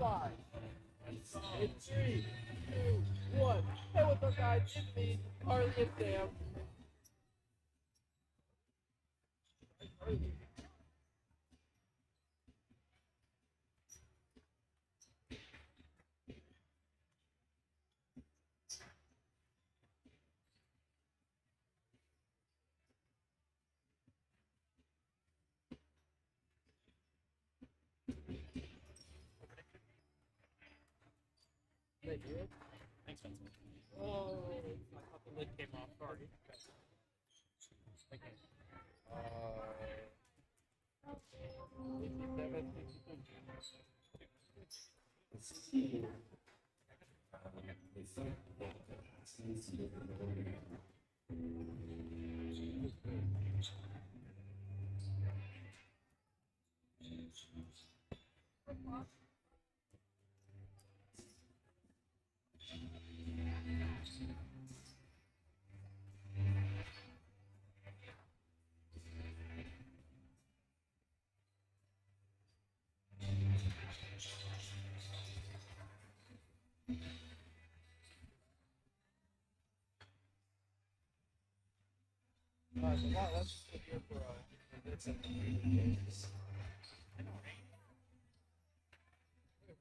live. In 3, 2, 1. Hey, what's up, guys? It's me, Harley and Sam. Thank you. Thanks, Vincent. Oh, I thought the lid came off. Sorry. Okay. 57, 62. So now let's just sit here for Vincent.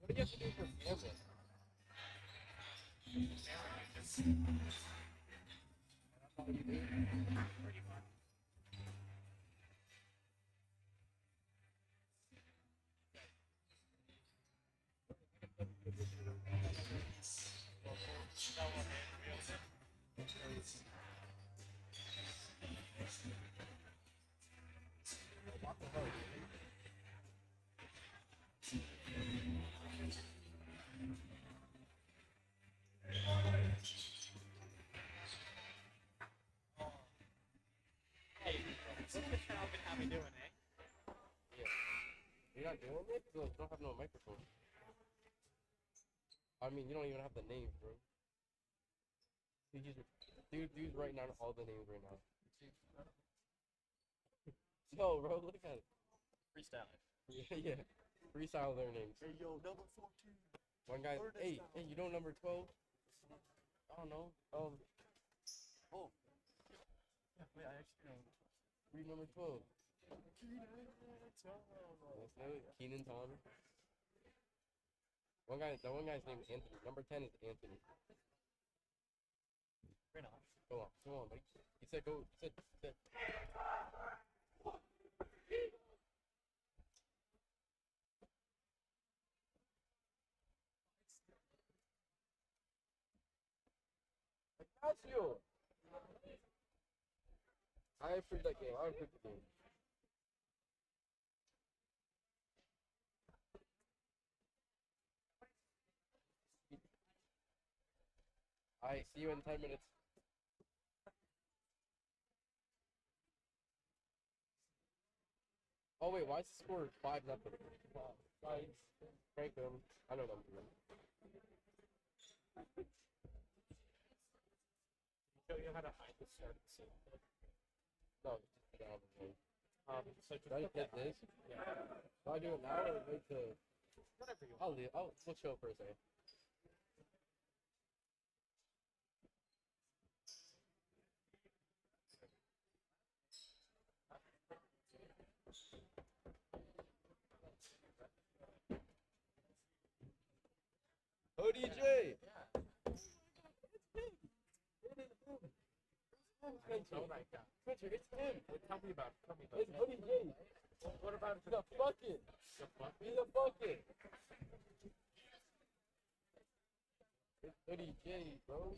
What do you have to do for camera? That's all you do? Pretty much. Hey, look at the channel I've been having doing, eh? Yeah. You're not doing it? You don't have no microphone. I mean, you don't even have the names, bro. Dude's writing down all the names right now. Yo, bro, look at it. Freestyle. Yeah. Freestyle their names. Hey, yo, number 14. One guy, hey, you know number 12? I don't know. Oh. Yeah, wait, I actually know. Read number 12. Keenan Tom. That one guy's name is Anthony. Number 10 is Anthony. Right on. Go on, buddy. He said go, he said. I got you. I approved that game. I approved the game. I see you in 10 minutes. Oh wait, why is the score 5-0? Franklin, I know them. Show you how to hide the start of the scene. No, just down the game. So just Should I put hit that this? Yeah. Do I do it now or wait to? Whatever you want. I'll switch over for a second. ODJ! Oh my god. Spencer, it's him. Tell me about it. It's ODJ. What about The bucket. the fuck? He's a bucket. It's ODJ, bro.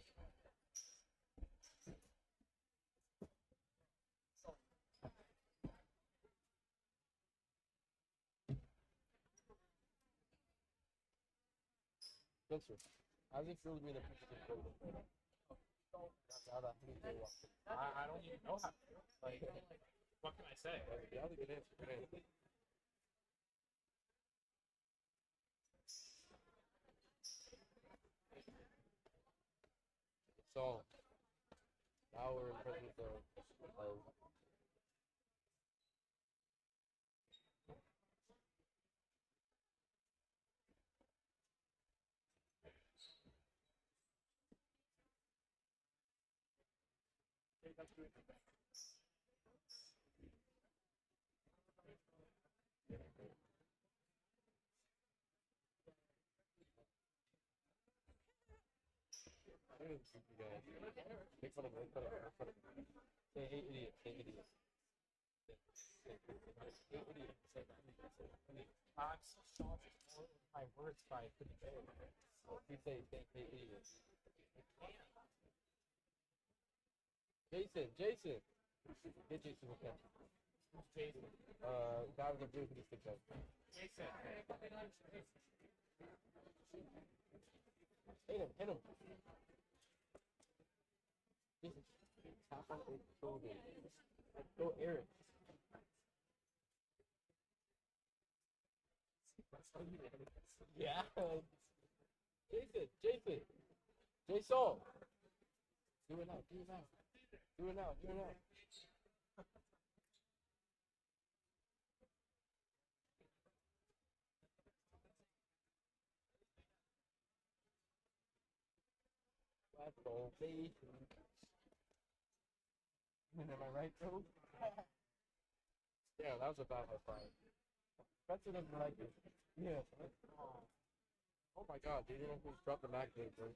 Spencer, how does it feel to be in a position to play this? Now that ODJ walked in. I don't even know how to feel. Like, what can I say? That was a good answer. Good answer. So, now we're in presence of Make fun of me, make fun of me, make fun of me. Say hey idiot, say idiot. Hey idiot, say idiot. I'm so shocked at my words by pretty big. Please say hey idiot. Jason, Jason. Get Jason with that. Jason. Guy with the blue hoodie stick up. Jason. Hit him, hit him. Jason, tap on his shoulder. Go Eric. Yeah. Jason, Jason. Jason. Do it now, do it now. Do it now, do it now. Let's go, baby. Am I right, bro? Yeah, that was a bad high five. Spencer doesn't like it. Yeah. Oh my god, dude, you know who's dropped the mag game, bro.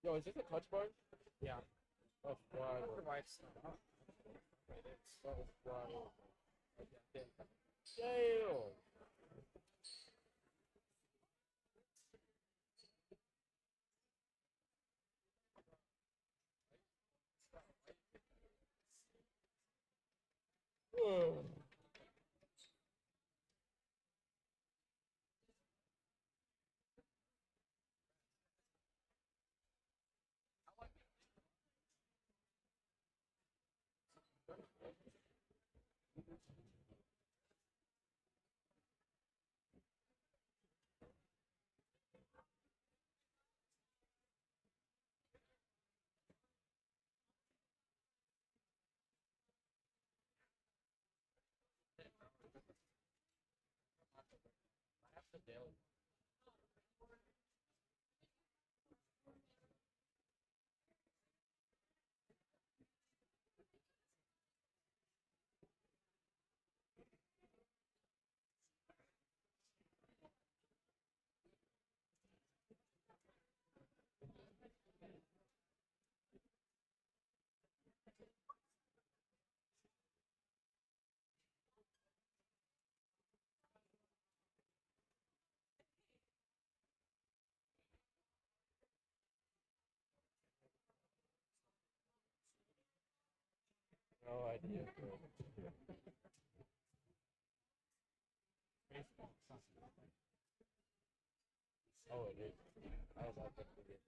Yo, is this a touch bar? Yeah. That's I wild. wonder why it's not. That's wild. Damn! Ugh. No idea, bro. Oh, it is. I was not thinking it.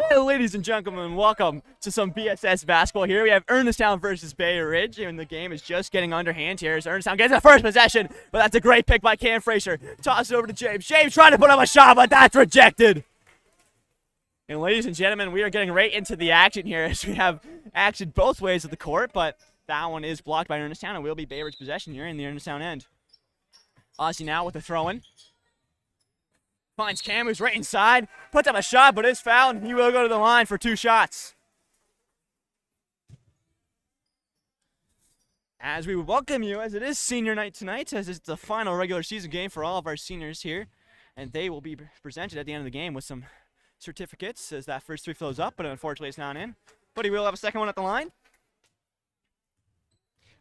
Hey, ladies and gentlemen, welcome to some BSS basketball here. We have Ernestown versus Bay Ridge, and the game is just getting underhand here as Ernestown gets the first possession, but that's a great pick by Cam Frazier. Toss it over to James. James trying to put up a shot, but that's rejected. And ladies and gentlemen, we are getting right into the action here as we have action both ways of the court, but that one is blocked by Ernestown and will be Bay Ridge possession here in the Ernestown end. Ozzy now with the throw-in. Finds Cam, who's right inside, puts up a shot, but is fouled, and he will go to the line for 2 shots. As we welcome you, as it is senior night tonight, as it's the final regular season game for all of our seniors here, and they will be presented at the end of the game with some certificates as that first 3 flows up, but unfortunately it's not in. But he will have a second one at the line.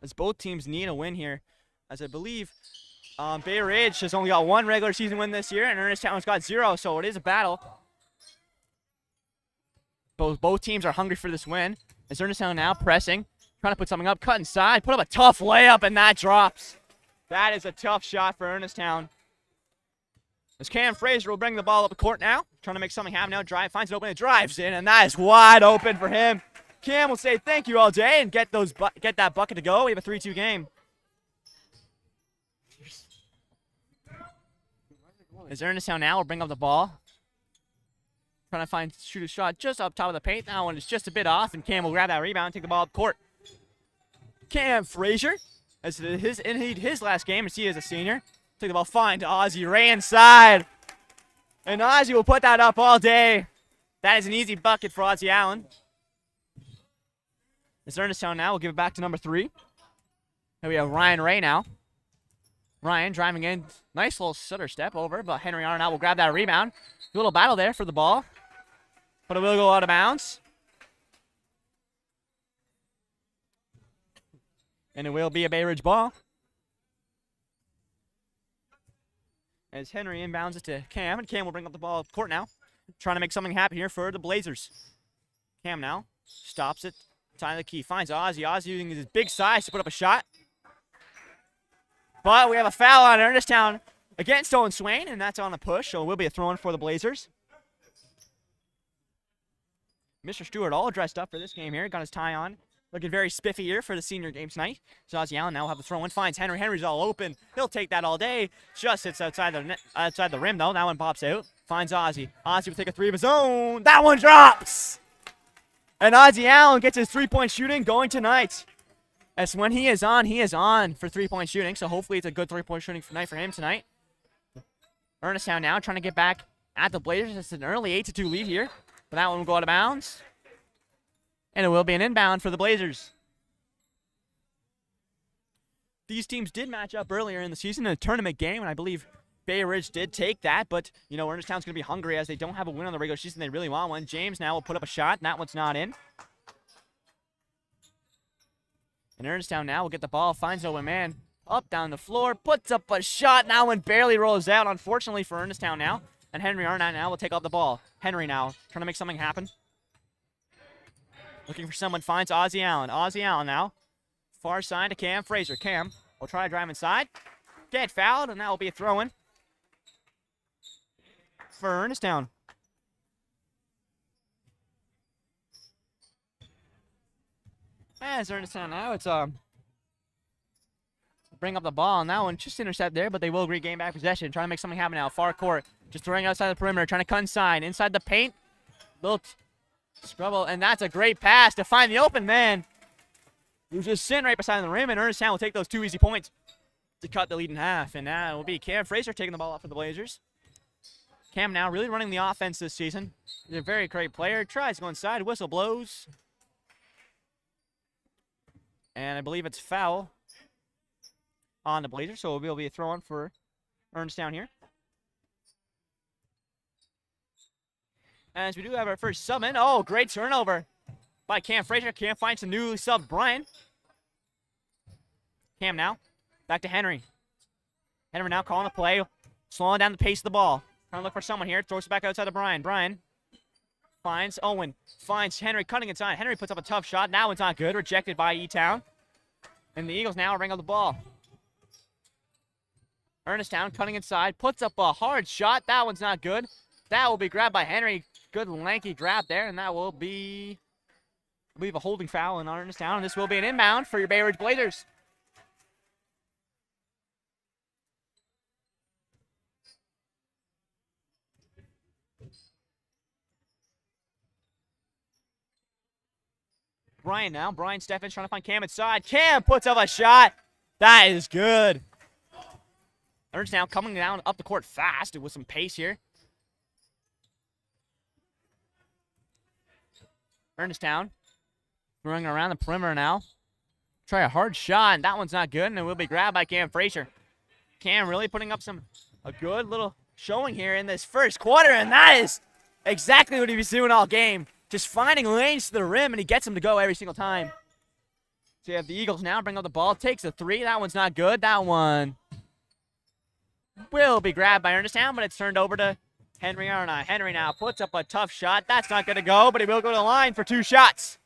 As both teams need a win here, as I believe Bay Ridge has only got 1 regular season win this year, and Ernestown's got 0, so it is a battle. Both teams are hungry for this win. As Ernestown now pressing, trying to put something up, cut inside, put up a tough layup, and that drops. That is a tough shot for Ernestown. As Cam Frazier will bring the ball up the court now, trying to make something happen now, finds it open, and drives in, and that is wide open for him. Cam will say thank you all day and get that bucket to go. We have a 3-2 game. As Ernestown now will bring up the ball. Trying to shoot a shot just up top of the paint. That one is just a bit off, and Cam will grab that rebound and take the ball up court. Cam Frazier, as his last game, as he is a senior. Take the ball, find Ozzy right inside. And Ozzy will put that up all day. That is an easy bucket for Ozzy Allen. As Ernestown now will give it back to number 3. And we have Ryan Ray now. Ryan driving in. Nice little stutter step over, but Henry Arnott will grab that rebound. A little battle there for the ball. But it will go out of bounds. And it will be a Bay Ridge ball. As Henry inbounds it to Cam, and Cam will bring up the ball up court now. Trying to make something happen here for the Blazers. Cam now Stops it. Time of the key. Finds Ozzy. Ozzy using his big size to put up a shot. But we have a foul on Ernestown against Owen Swain, and that's on a push, so it will be a throw-in for the Blazers. Mr. Stewart all dressed up for this game here. Got his tie on. Looking very spiffy here for the senior game tonight. So Ozzy Allen now will have the throw-in. Finds Henry. Henry's all open. He'll take that all day. Just sits outside the rim, though. That one pops out. Finds Ozzy. Ozzy will take a three of his own. That one drops! And Ozzy Allen gets his three-point shooting going tonight. As when he is on for three-point shooting. So hopefully it's a good three-point shooting night for him tonight. Ernestown now trying to get back at the Blazers. It's an early 8-2 lead here. But that one will go out of bounds. And it will be an inbound for the Blazers. These teams did match up earlier in the season in a tournament game, and I believe Bay Ridge did take that, but, you know, Ernestown's going to be hungry as they don't have a win on the regular season. They really want one. James now will put up a shot, and that one's not in. And Ernestown now will get the ball, finds an open man, up, down the floor, puts up a shot. And that one barely rolls out, unfortunately for Ernestown now. And Henry Arnott now will take up the ball. Henry now trying to make something happen. Looking for someone, finds Ozzy Allen. Ozzy Allen now. Far side to Cam Fraser. Cam will try to drive inside. Get fouled, and that will be a throw-in for Ernestown. As Ernestown now, it's bring up the ball on that one. Just intercept there, but they will regain back possession. Trying to make something happen now. Far court. Just throwing outside the perimeter. Trying to cut inside. Inside the paint. Little scrubble, and that's a great pass to find the open man. He was just sitting right beside the rim, and Ernestown will take those 2 easy points to cut the lead in half. And that will be Cam Fraser taking the ball off for the Blazers. Cam now really running the offense this season. He's a very great player. Tries to go inside. Whistle blows. And I believe it's foul on the Blazers, so it will be a throw-in for Ernestown here. As we do have our first sub in. Oh, great turnover by Cam Fraser. Cam finds the new sub, Brian. Cam now. Back to Henry. Henry now calling the play. Slowing down the pace of the ball. Trying to look for someone here. Throws it back outside to Brian. Brian finds Owen. Finds Henry cutting inside. Henry puts up a tough shot. That one's not good. Rejected by E-Town. And the Eagles now bring up the ball. Ernestown cutting inside. Puts up a hard shot. That one's not good. That will be grabbed by Henry. Good lanky grab there, and that will be, I believe, a holding foul in Ernestown. And this will be an inbound for your Bay Ridge Blazers. Brian now. Brian Steffens trying to find Cam inside. Cam puts up a shot. That is good. Ernestown coming down up the court fast with some pace here. Ernestown throwing around the perimeter now. Try a hard shot, and that one's not good, and it will be grabbed by Cam Fraser. Cam really putting up a good little showing here in this first quarter, and that is exactly what he was doing all game. Just finding lanes to the rim, and he gets them to go every single time. So you have the Eagles now bring up the ball. Takes a three. That one's not good. That one will be grabbed by Ernestown, but it's turned over to Henry Arnott. Henry now puts up a tough shot. That's not going to go, but he will go to the line for 2 shots.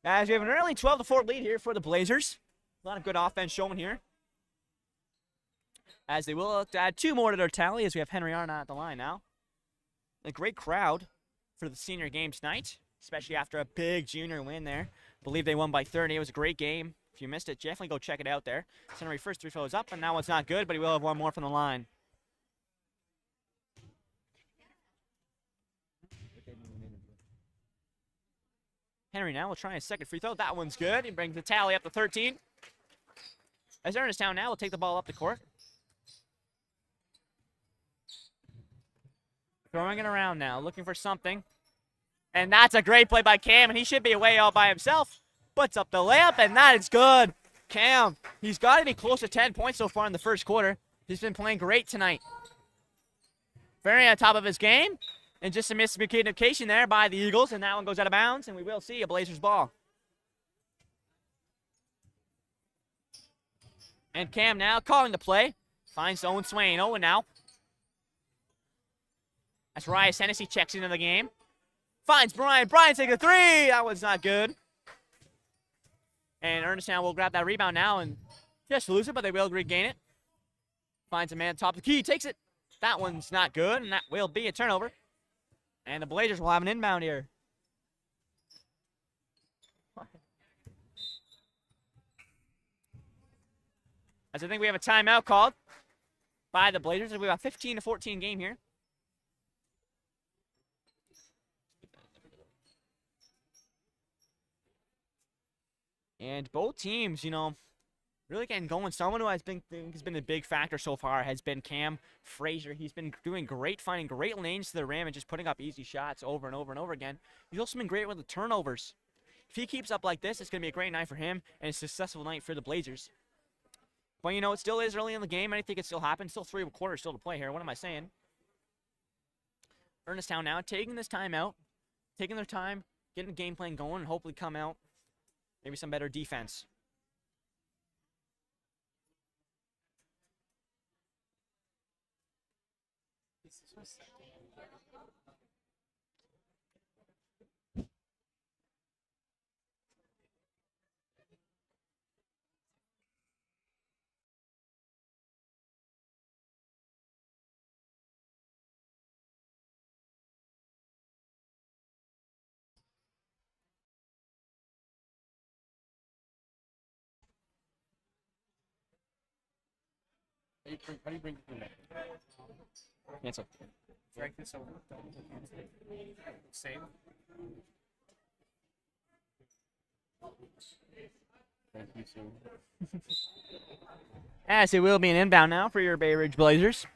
As we have an early 12-4 lead here for the Blazers. A lot of good offense showing here. As they will look to add 2 more to their tally as we have Henry Arnott at the line now. A great crowd for the senior game tonight, especially after a big junior win there. I believe they won by 30. It was a great game. If you missed it, definitely go check it out there. Henry first 3 throws up, and that one's not good, but he will have 1 more from the line. Henry now will try his second free throw. That one's good. He brings the tally up to 13. As Ernestown now will take the ball up the court. Throwing it around now, looking for something. And that's a great play by Cam, and he should be away all by himself. Puts up the layup, and that is good. Cam, he's got to be close to 10 points so far in the first quarter. He's been playing great tonight. Very on top of his game. And just a miscommunication there by the Eagles, and that one goes out of bounds, and we will see a Blazers ball. And Cam now calling the play. Finds Owen Swain. Owen now. As Rias Hennessy checks into the game. Finds Brian. Brian takes a three. That was not good. And Ernestown will grab that rebound now and just lose it, but they will regain it. Finds a man top of the key. Takes it. That one's not good, and that will be a turnover. And the Blazers will have an inbound here. As I think we have a timeout called by the Blazers. We have a 15-14 game here. And both teams, you know, really getting going. Someone who has been a big factor so far has been Cam Frazier. He's been doing great, finding great lanes to the rim and just putting up easy shots over and over and over again. He's also been great with the turnovers. If he keeps up like this, it's going to be a great night for him and a successful night for the Blazers. But, you know, it still is early in the game. Anything can still happen. Still 3 quarters still to play here. What am I saying? Ernestown now taking this time out, taking their time, getting the game plan going, and hopefully come out maybe some better defense. How do you bring it through that? Cancel. Drag this over. Save. Thank you, sir. As it will be an inbound now for your Bay Ridge Blazers.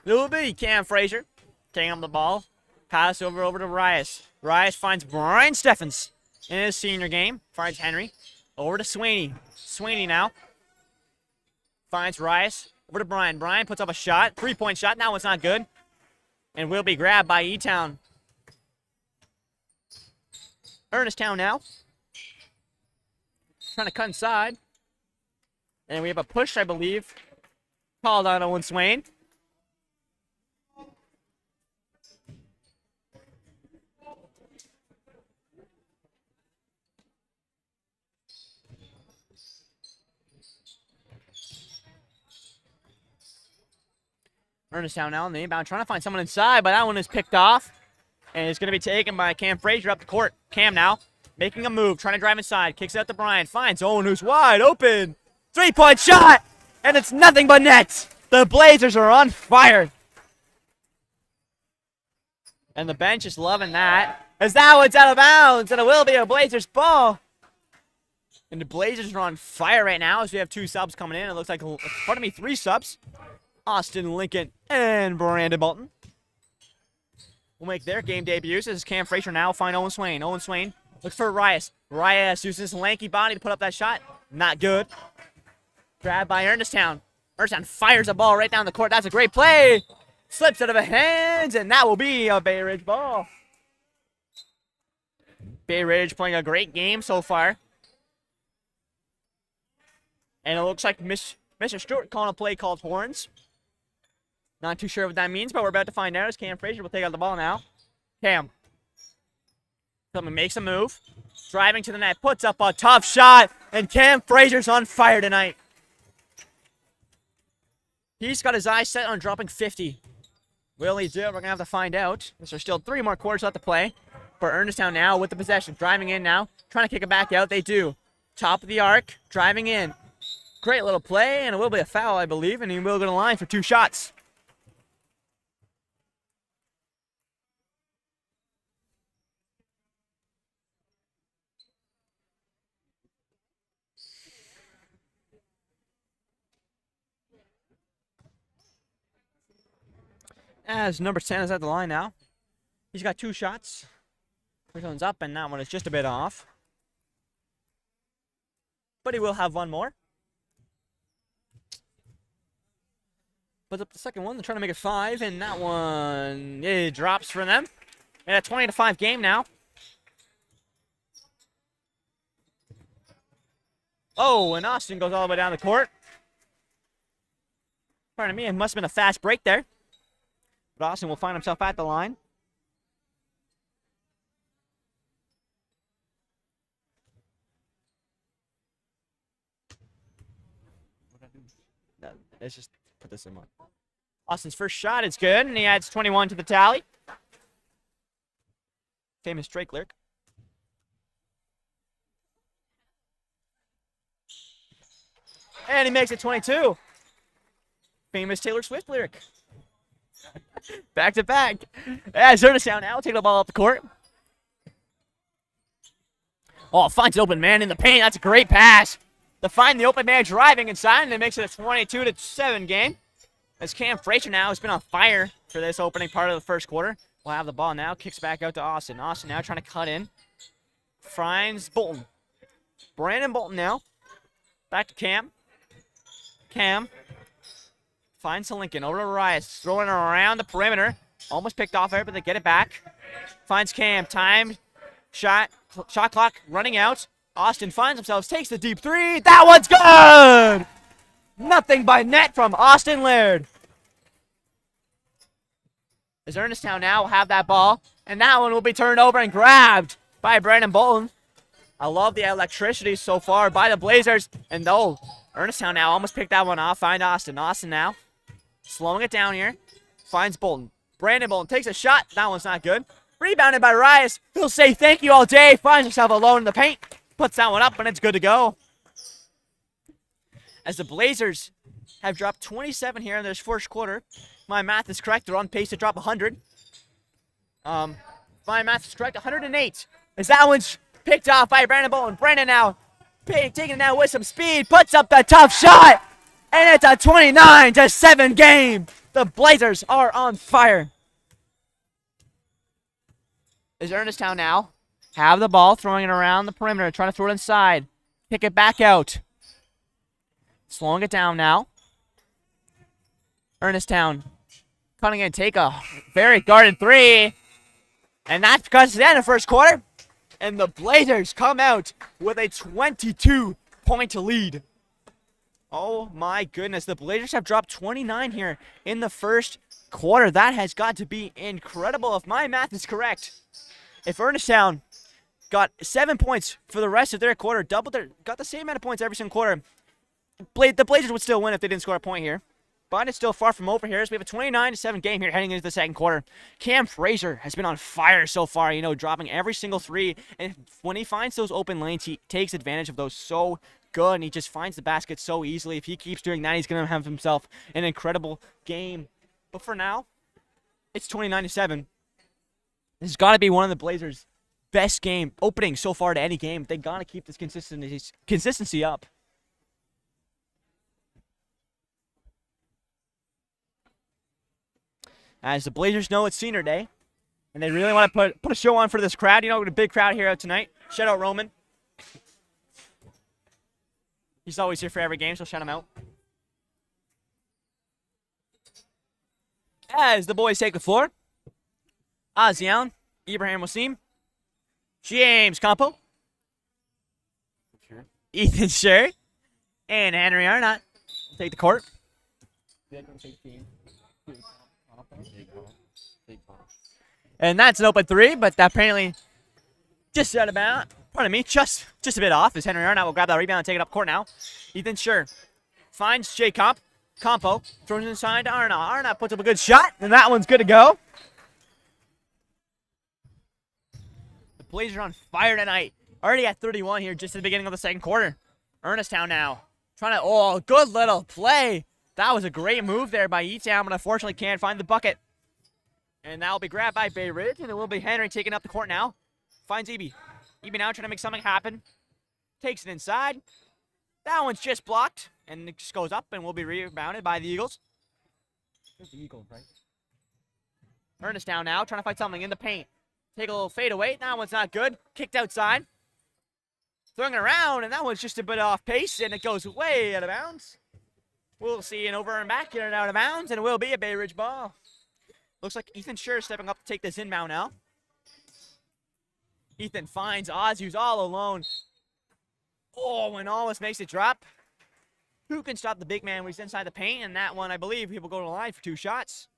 It will be Cam Frazier taking up the ball. Pass over to Rias. Rias finds Brian Steffens in his senior game. Finds Henry. Over to Sweeney. Sweeney now. Finds Rias. Over to Brian. Brian puts up a shot. 3-point shot. That one's not good. And will be grabbed by E-Town. Ernestown now. Trying to cut inside. And we have a push, I believe, called on Owen Swain. Ernestown now on the inbound, trying to find someone inside, but that one is picked off. And it's going to be taken by Cam Frazier up the court. Cam now making a move, trying to drive inside. Kicks it out to Brian. Finds Owen, who's wide open. 3-point shot! And it's nothing but net. The Blazers are on fire. And the bench is loving that. As that one's out of bounds, and it will be a Blazers ball. And the Blazers are on fire right now as we have 2 subs coming in. It looks like, 3 subs. Austin Lincoln and Brandon Bolton will make their game debuts. This is Cam Frazier now. Find Owen Swain. Owen Swain looks for Rias. Rias uses his lanky body to put up that shot. Not good. Grabbed by Ernestown. Ernestown fires a ball right down the court. That's a great play. Slips out of his hands, and that will be a Bay Ridge ball. Bay Ridge playing a great game so far. And it looks like Mr. Stewart calling a play called horns. Not too sure what that means, but we're about to find out as Cam Frazier will take out the ball now. Cam. Someone makes a move. Driving to the net. Puts up a tough shot. And Cam Frazier's on fire tonight. He's got his eyes set on dropping 50. Will he do it? We're going to have to find out. There's still 3 more quarters left to play. For Ernestown now with the possession. Driving in now. Trying to kick it back out. They do. Top of the arc. Driving in. Great little play. And it will be a foul, I believe. And he will go to the line for 2 shots. As number 10 is at the line now. He's got 2 shots. First one's up, and that one is just a bit off. But he will have 1 more. Puts up the second one. They're trying to make it 5, and that one it drops for them. And a 20-5 game now. Oh, and Austin goes all the way down the court. Pardon me, it must have been a fast break there. But Austin will find himself at the line. No, let's just put this in one. Austin's first shot is good, and he adds 21 to the tally. Famous Drake lyric. And he makes it 22. Famous Taylor Swift lyric. Back to back. As Ernesttown now taking the ball up the court. Oh, finds an open man in the paint. That's a great pass. To find the open man driving inside, and it makes it a 22-7 game. As Cam Frazier now has been on fire for this opening part of the first quarter. We'll have the ball now. Kicks back out to Austin. Austin now trying to cut in. Finds Bolton. Brandon Bolton now. Back to Cam. Cam. Finds to Lincoln. Over to Rice. Throwing it around the perimeter. Almost picked off there, but they get it back. Finds Cam. Time. Shot clock running out. Austin finds himself. Takes the deep three. That one's good! Nothing by net from Austin Laird. As Ernesttown now will have that ball. And that one will be turned over and grabbed by Brandon Bolton. I love the electricity so far by the Blazers. And though Ernesttown now almost picked that one off. Find Austin. Austin now slowing it down here. Finds Bolton. Brandon Bolton takes a shot. That one's not good. Rebounded by Rice. He'll say thank you all day. Finds himself alone in the paint. Puts that one up, and it's good to go. As the Blazers have dropped 27 here in this first quarter. My math is correct. They're on pace to drop 100. My math is correct. 108. As that one's picked off by Brandon Bolton. Brandon now taking it now with some speed. Puts up the tough shot. And it's a 29-7 game. The Blazers are on fire. Is Ernesttown now have the ball, throwing it around the perimeter, trying to throw it inside. Kick it back out. Slowing it down now. Ernesttown cutting in, take a very guarded three. And that's because it's the end of the first quarter. And the Blazers come out with a 22-point lead. Oh my goodness, the Blazers have dropped 29 here in the first quarter. That has got to be incredible if my math is correct. If Ernesttown got 7 points for the rest of their quarter, got the same amount of points every single quarter, the Blazers would still win if they didn't score a point here. But it's still far from over here as we have a 29-7 game here heading into the second quarter. Cam Frazier has been on fire so far, dropping every single three. And when he finds those open lanes, he takes advantage of those so good, and he just finds the basket so easily. If he keeps doing that, he's going to have himself an incredible game. But for now, it's 29-7. This has got to be one of the Blazers' best game opening so far to any game. They got to keep this consistency up. As the Blazers know it's senior day, and they really want to put a show on for this crowd. Got a big crowd here tonight. Shout out Roman. He's always here for every game, so shout him out. As the boys take the floor, Azian, Ibrahim Wasim, James Campo, Ethan Sherry, and Henry Arnott will take the court. And that's an open three, but apparently just out of bounds. Pardon me, just a bit off as Henry Arnott will grab that rebound and take it up court now. Ethan Sher finds J. Campo, throws it inside to Arnott. Arnott puts up a good shot, and that one's good to go. The Blazers are on fire tonight. Already at 31 here just at the beginning of the second quarter. Ernesttown now trying to, good little play. That was a great move there by E-Town, but unfortunately can't find the bucket. And that will be grabbed by Bay Ridge, and it will be Henry taking up the court now. Finds Eby. Eby now trying to make something happen. Takes it inside. That one's just blocked, and it just goes up and will be rebounded by the Eagles. There's the Eagles, right? Ernesttown now trying to fight something in the paint. Take a little fade away. That one's not good. Kicked outside. Throwing it around, and that one's just a bit off pace, and it goes way out of bounds. We'll see an over and back, in and out of bounds, and it will be a Bay Ridge ball. Looks like Ethan Scher stepping up to take this inbound now. Ethan finds Oz, who's all alone. Oh, and almost makes it drop. Who can stop the big man when he's inside the paint? And that one, I believe, he will go to the line for 2 shots.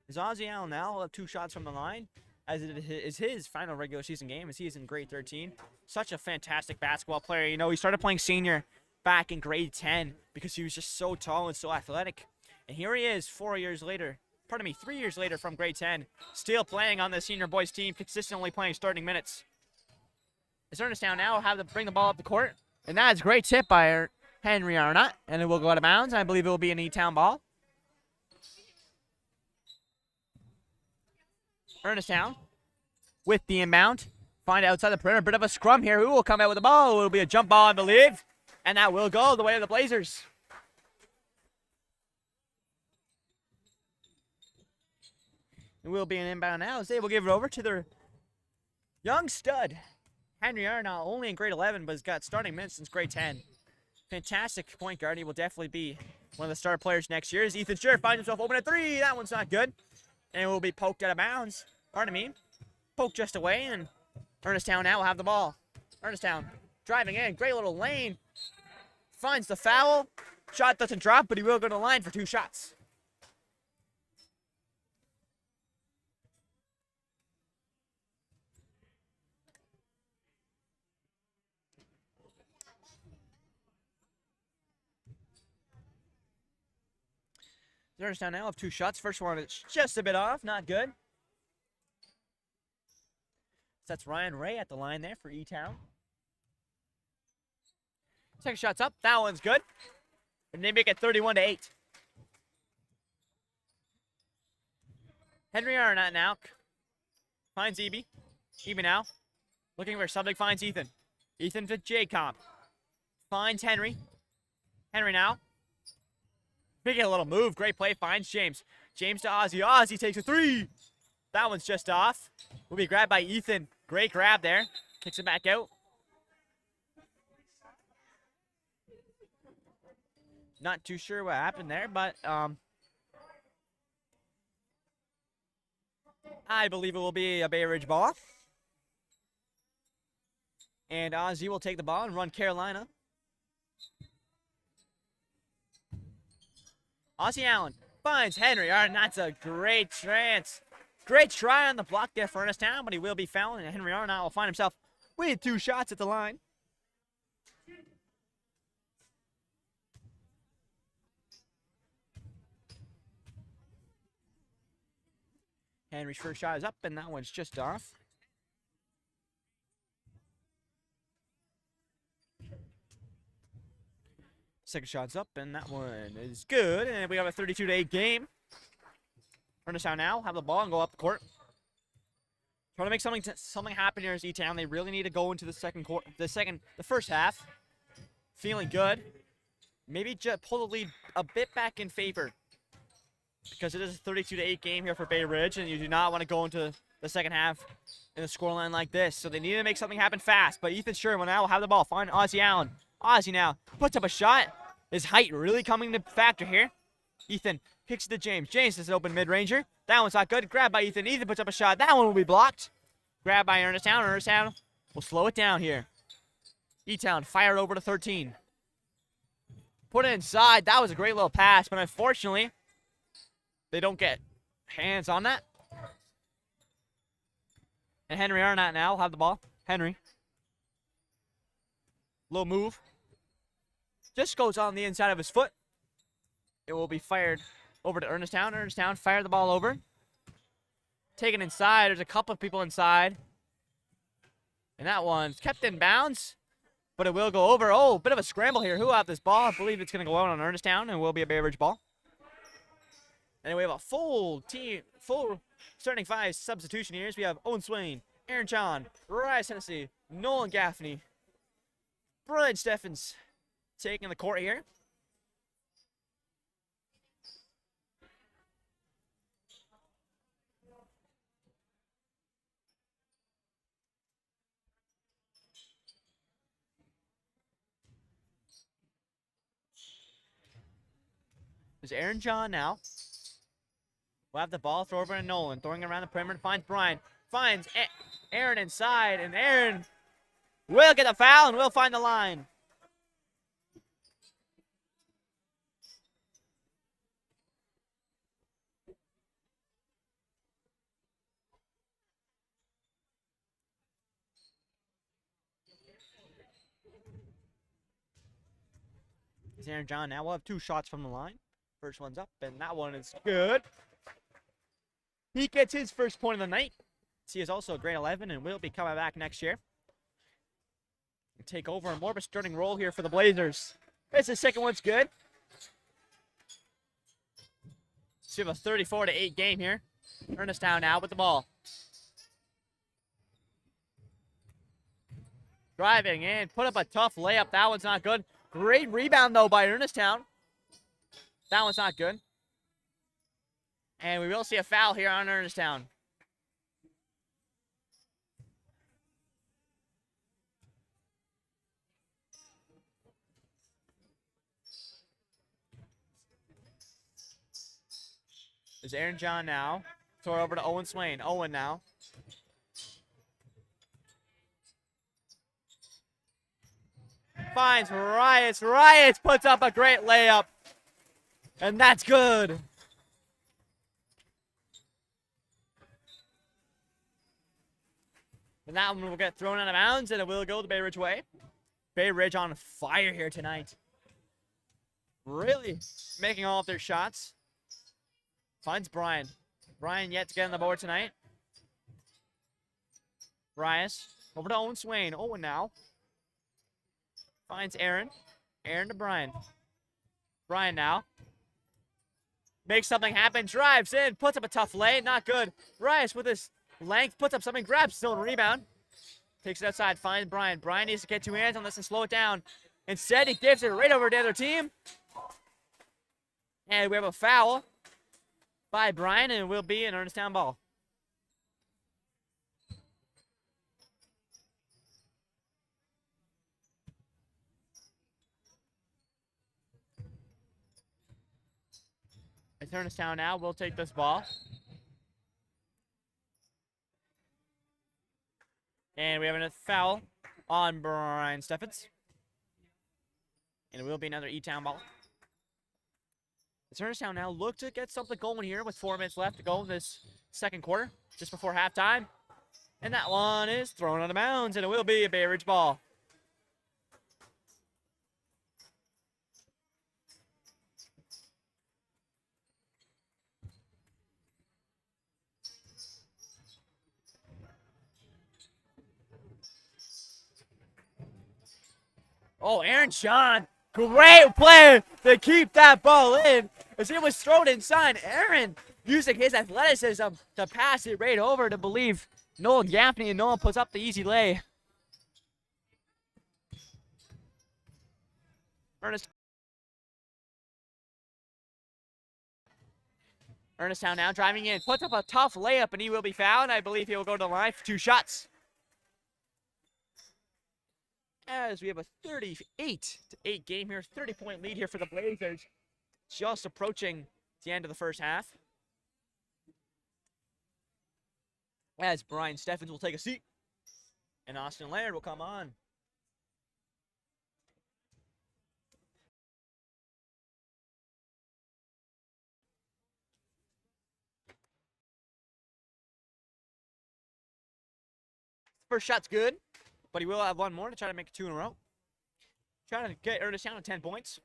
Is Ozzy Allen now will have 2 shots from the line. as it is his final regular season game as he is in grade 13. Such a fantastic basketball player. You know, he started playing senior back in grade 10 because he was just so tall and so athletic. And here he is 3 years later from grade 10, still playing on the senior boys team, consistently playing starting minutes. As Ernestown now will have to bring the ball up the court. And that's a great tip by Henry Arnott. And it will go out of bounds. I believe it will be an E-Town ball. Ernestown with the inbound. Find outside the perimeter. Bit of a scrum here. Who will come out with the ball? It will be a jump ball, I believe. And that will go the way of the Blazers. It will be an inbound now as they will give it over to their young stud, Henry Arnott, only in grade 11, but has got starting minutes since grade 10. Fantastic point guard. He will definitely be one of the star players next year. As Ethan Scher finds himself open at 3. That one's not good. And it will be poked out of bounds. Pardon me. Poked just away, and Ernestown now will have the ball. Ernestown driving in. Great little lane. Finds the foul. Shot doesn't drop, but he will go to the line for 2 shots. Ernestown now have 2 shots. First one is just a bit off. Not good. That's Ryan Ray at the line there for E-Town. Second shot's up. That one's good. And they make it 31-8. Henry Arnott now finds Eby. Eby now looking for something. Finds Ethan. Ethan to J-Comp. Finds Henry. Henry now. Making a little move. Great play. Finds James. James to Ozzy. Ozzy takes a 3. That one's just off. Will be grabbed by Ethan. Great grab there. Kicks it back out. Not too sure what happened there, but I believe it will be a Bay Ridge ball. And Ozzy will take the ball and run Carolina. Ozzy Allen finds Henry. All right, that's a great chance. Great try on the block there for Ernestown, but he will be fouled, and Henry Arnott will find himself with 2 shots at the line. Henry's first shot is up, and that one's just off. Second shot's up, and that one is good. And we have a 32-8 game. Ernestown now have the ball and go up the court. Trying to make something happen here as E-Town. They really need to go into the first half, feeling good. Maybe just pull the lead a bit back in favor, because it is a 32-8 game here for Bay Ridge, and you do not want to go into the second half in a scoreline like this. So they need to make something happen fast. But Ethan Sherman now will have the ball. Find Ozzy Allen. Ozzy now puts up a shot. His height really coming into factor here. Ethan kicks it to James. James is an open mid-ranger. That one's not good. Grabbed by Ethan. Ethan puts up a shot. That one will be blocked. Grabbed by Ernestown. Ernestown will slow it down here. E-Town fired over to 13. Put it inside. That was a great little pass, but unfortunately, they don't get hands on that. And Henry Arnott now will have the ball. Henry. Little move. Just goes on the inside of his foot. It will be fired over to Ernestown. Ernestown fired the ball over. Taken inside. There's a couple of people inside. And that one's kept in bounds. But it will go over. Oh, bit of a scramble here. Who will have this ball? I believe it's going to go out on Ernestown and will be a Bay Ridge ball. And we have a full starting 5 substitution here. We have Owen Swain, Aaron John, Rise Hennessy, Nolan Gaffney, Brian Steffens taking the court here. There's Aaron John now. We'll have the ball, throw over to Nolan. Throwing around the perimeter, finds Brian. Finds Aaron inside, and Aaron will get the foul and will find the line. It's Aaron John now. We'll have 2 shots from the line. First one's up, and that one is good. He gets his first point of the night. He is also a grade 11 and will be coming back next year. Take over more of a starting role here for the Blazers. The second one's good. So we have a 34-8 game here. Ernestown now with the ball. Driving in, put up a tough layup. That one's not good. Great rebound, though, by Ernestown. That one's not good. And we will see a foul here on Ernestown. There's Aaron John now. Throw it over to Owen Swain. Owen now. Finds Riots. Riots puts up a great layup. And that's good. And that one will get thrown out of bounds, and it will go the Bay Ridge way. Bay Ridge on fire here tonight. Really making all of their shots. Finds Brian. Brian yet to get on the board tonight. Rias over to Owen Swain. Owen now. Finds Aaron. Aaron to Brian. Brian now. Makes something happen. Drives in. Puts up a tough lay. Not good. Rias with his length. Puts up something. Grabs. Still rebound. Takes it outside. Finds Brian. Brian needs to get 2 hands on this and slow it down. Instead, he gives it right over to the other team. And we have a foul by Brian, and it will be an Ernestown ball. It's Ernestown now. We'll take this ball. And we have a foul on Brian Steffens. And it will be another E-Town ball. It's Ernestown now look to get something going here with 4 minutes left to go in this second quarter, just before halftime. And that one is thrown out of bounds, and it will be a Bay Ridge ball. Oh, Aaron Sean, great play to keep that ball in as it was thrown inside. Aaron using his athleticism to pass it right over to believe Noah Gaffney, and Noah puts up the easy lay. Ernestown now driving in, puts up a tough layup, and he will be fouled. I believe he will go to the line for 2 shots. As we have a 38-8 game here, 30-point lead here for the Blazers. Just approaching the end of the first half. As Brian Steffens will take a seat. And Austin Laird will come on. First shot's good, but he will have one more to try to make it 2 in a row. Trying to get Ernestown to 10 points.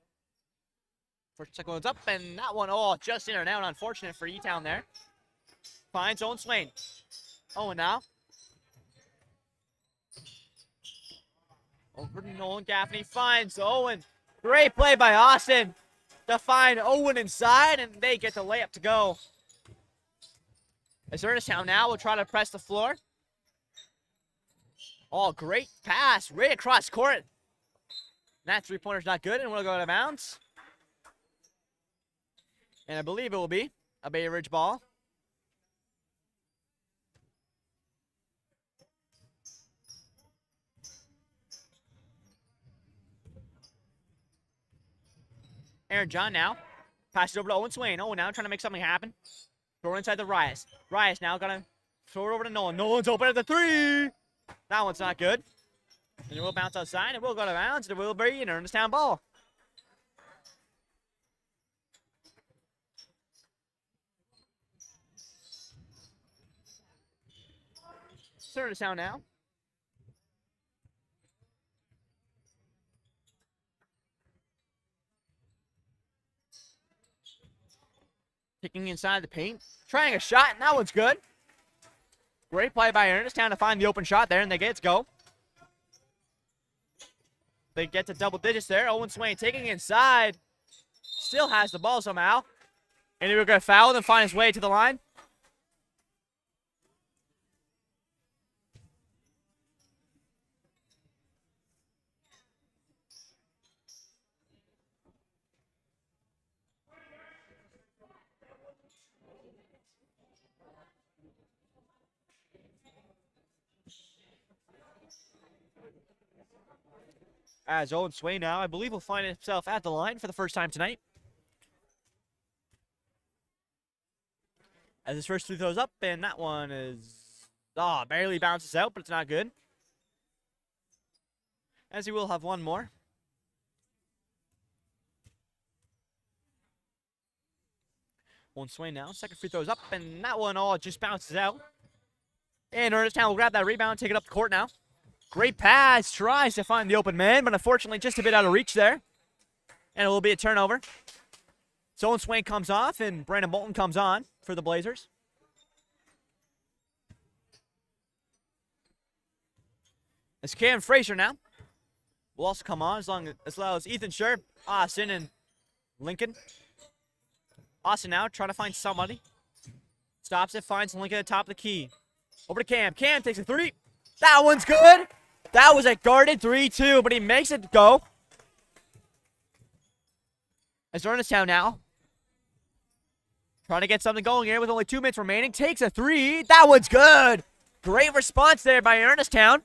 First, second one's up, and that one, oh, just in or out. Unfortunate for E-Town there. Finds Owen Swain. Owen now. Over to Nolan Gaffney. Finds Owen. Great play by Austin to find Owen inside, and they get the layup to go. As Ernestown now will try to press the floor. Oh, great pass right across court. That 3-pointer's not good, and we'll go out of bounds. And I believe it will be a Bay Ridge ball. Aaron John now. Passes over to Owen Swain. Owen now trying to make something happen. Throw it inside the Rias. Rias now gonna throw it over to Nolan. Nolan's open at the 3. That one's not good. And it will bounce outside, and we'll go to bounds. It will be an Ernestown ball. Ernestown now. Kicking inside the paint. Trying a shot, and that one's good. Great play by Ernestown to find the open shot there, and they get it to go. They get to double digits there. Owen Swain taking inside. Still has the ball somehow. And he will get fouled and find his way to the line. As Owen Swain now, I believe, will find himself at the line for the first time tonight. As his first three throws up, and that one is, barely bounces out, but it's not good. As he will have one more. Owen Swain now, second free throws up, and that one just bounces out. And Ernestown will grab that rebound, take it up the court now. Great pass, tries to find the open man, but unfortunately just a bit out of reach there. And it will be a turnover. So Owen Swain comes off, and Brandon Bolton comes on for the Blazers. It's Cam Frazier now. Will also come on as well as Ethan Sherp, Austin, and Lincoln. Austin now trying to find somebody. Stops it, finds Lincoln at the top of the key. Over to Cam. Cam takes a three. That one's good. That was a guarded 3-2, but he makes it go. As Ernestown now trying to get something going here with only 2 minutes remaining. Takes a three. That one's good. Great response there by Ernestown.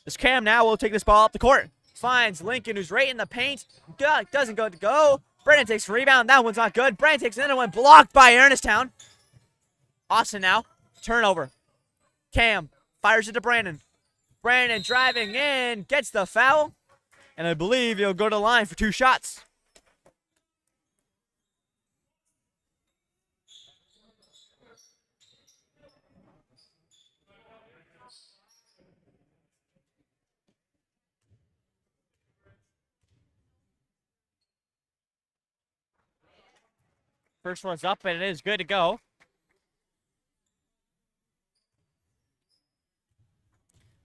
As Cam now will take this ball up the court. Finds Lincoln, who's right in the paint. Doesn't go. Brennan takes a rebound. That one's not good. Brennan takes another one. Blocked by Ernestown. Austin now. Turnover. Cam fires it to Brandon. Brandon driving in. Gets the foul. And I believe he'll go to the line for 2 shots. First one's up, and it is good to go.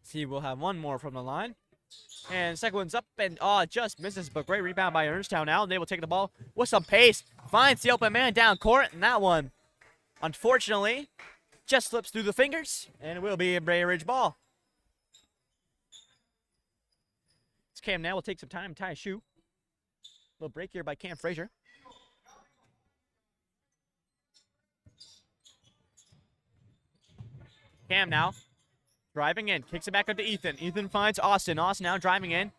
See, we'll have one more from the line. And second one's up, and just misses, but great rebound by Ernestown now. And they will take the ball with some pace. Finds the open man down court, and that one, unfortunately, just slips through the fingers, and it will be a Bay Ridge ball. This Cam now will take some time to tie a shoe. Little break here by Cam Frazier. Cam now driving in, kicks it back up to Ethan. Ethan finds Austin. Austin now driving in.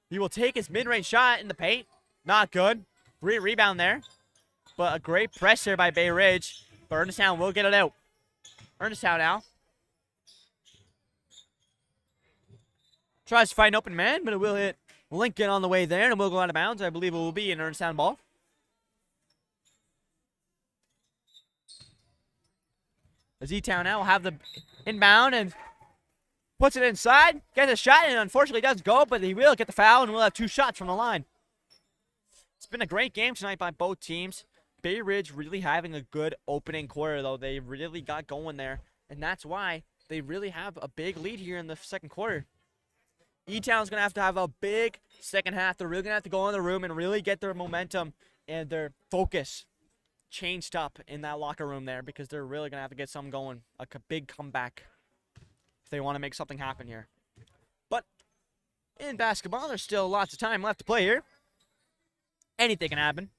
He will take his mid-range shot in the paint. Not good. Great rebound there. But a great press here by Bay Ridge. But Ernestown will get it out. Ernestown now tries to find an open man, but it will hit Lincoln on the way there, and it will go out of bounds. I believe it will be an Ernestown ball. As E-Town now will have the inbound and puts it inside, gets a shot, and unfortunately doesn't go, but he will get the foul, and we'll have 2 shots from the line. It's been a great game tonight by both teams. Bay Ridge really having a good opening quarter, though. They really got going there, and that's why they really have a big lead here in the second quarter. E-Town's going to have a big second half. They're really going to have to go in the room and really get their momentum and their focus changed up in that locker room there, because they're really going to have to get something going, like a big comeback, if they want to make something happen here. But in basketball, there's still lots of time left to play here. Anything can happen.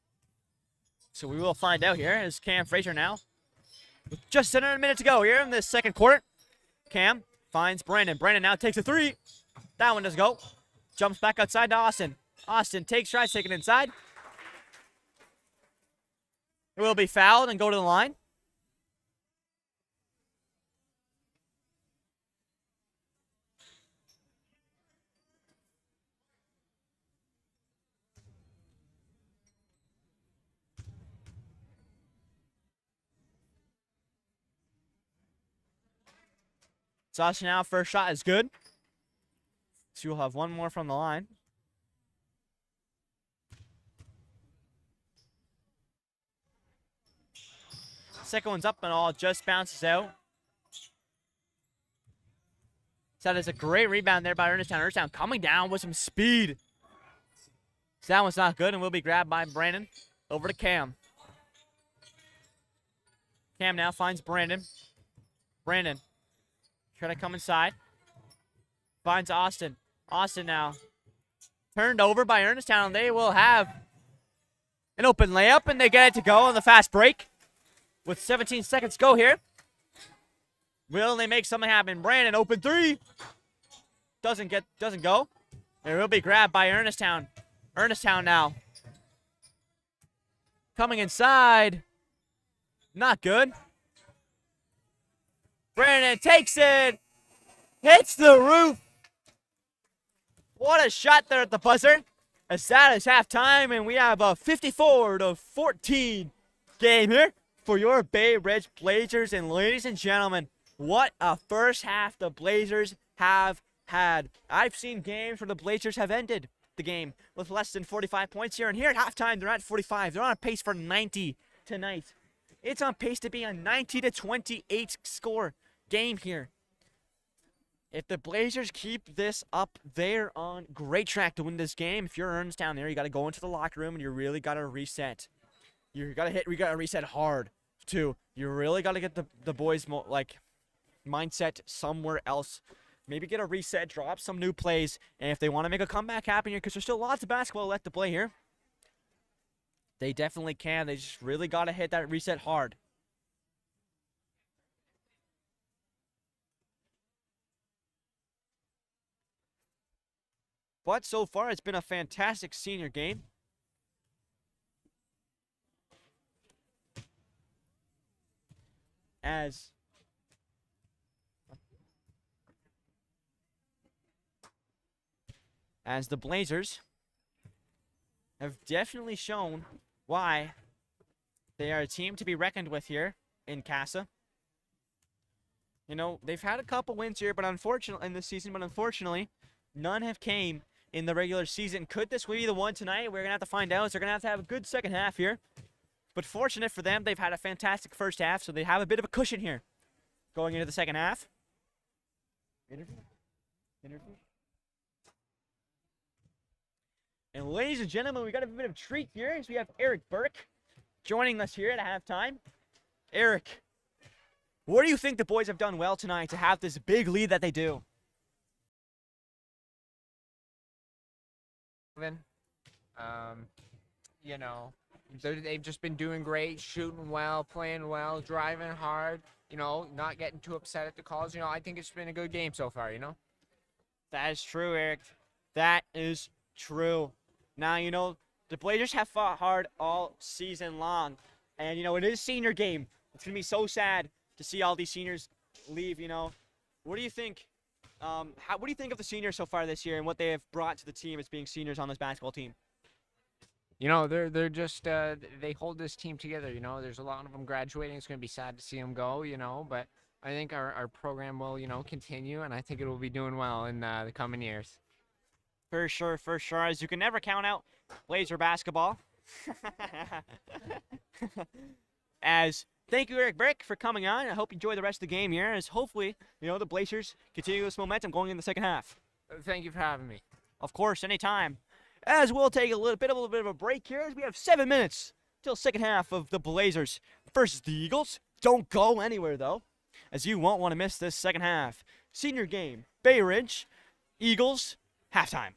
So we will find out here as Cam Frazier now, with just under a minute to go here in this second quarter. Cam finds Brandon. Brandon now takes a three. That one doesn't go. Jumps back outside to Austin. Austin tries taking it inside. It will be fouled and go to the line. Sasha now, first shot is good. So you'll have one more from the line. Second one's up and all, just bounces out. So that is a great rebound there by Ernestown. Ernestown coming down with some speed. So that one's not good and will be grabbed by Brandon. Over to Cam. Cam now finds Brandon. Brandon trying to come inside. Finds Austin. Austin now turned over by Ernestown. They will have an open layup, and they get it to go on the fast break. With 17 seconds to go here. Will they make something happen? Brandon, open three. Doesn't go. It will be grabbed by Ernestown. Ernestown now. Coming inside. Not good. Brandon takes it. Hits the roof. What a shot there at the buzzer. As that is halftime, and we have a 54-14 game here for your Bay Ridge Blazers. And ladies and gentlemen, what a first half the Blazers have had. I've seen games where the Blazers have ended the game with less than 45 points here. And here at halftime, they're at 45. They're on a pace for 90 tonight. It's on pace to be a 90-28 score game here. If the Blazers keep this up, they're on great track to win this game. If you're Ernestown there, you got to go into the locker room and you really got to reset. We got to reset hard too. You really got to get the boys mindset somewhere else. Maybe get a reset, drop some new plays, and if they want to make a comeback happen here, because there's still lots of basketball left to play here, they definitely can. They just really got to hit that reset hard. But so far, it's been a fantastic senior game. As the Blazers have definitely shown why they are a team to be reckoned with here in Casa. You know, they've had a couple wins here, but unfortunately in this season, none have came in the regular season. Could this be the one tonight? We're going to have to find out. So they're going to have a good second half here. But fortunate for them, they've had a fantastic first half, so they have a bit of a cushion here going into the second half. Interview. And ladies and gentlemen, we got a bit of a treat here as we have Eric Burke joining us here at halftime. Eric, what do you think the boys have done well tonight to have this big lead that they do? You know, they've just been doing great, shooting well, playing well, driving hard, you know, not getting too upset at the calls. You know, I think it's been a good game so far, you know? That is true, Eric. That is true. Now, you know, the Blazers have fought hard all season long. And, you know, it is senior game. It's going to be so sad to see all these seniors leave, you know. What do you think? What do you think of the seniors so far this year and what they have brought to the team as being seniors on this basketball team? You know, they're just they hold this team together. You know, there's a lot of them graduating. It's going to be sad to see them go. You know, but I think our program will, you know, continue, and I think it will be doing well in the coming years. For sure. As you can never count out Blazer basketball. Thank you, Eric Burke, for coming on. I hope you enjoy the rest of the game here, as hopefully, you know, the Blazers continue this momentum going in the second half. Thank you for having me. Of course, anytime. As we'll take a little bit of a break here, as we have 7 minutes till second half of the Blazers versus the Eagles. Don't go anywhere, though, as you won't want to miss this second half. Senior game, Bay Ridge, Eagles, halftime.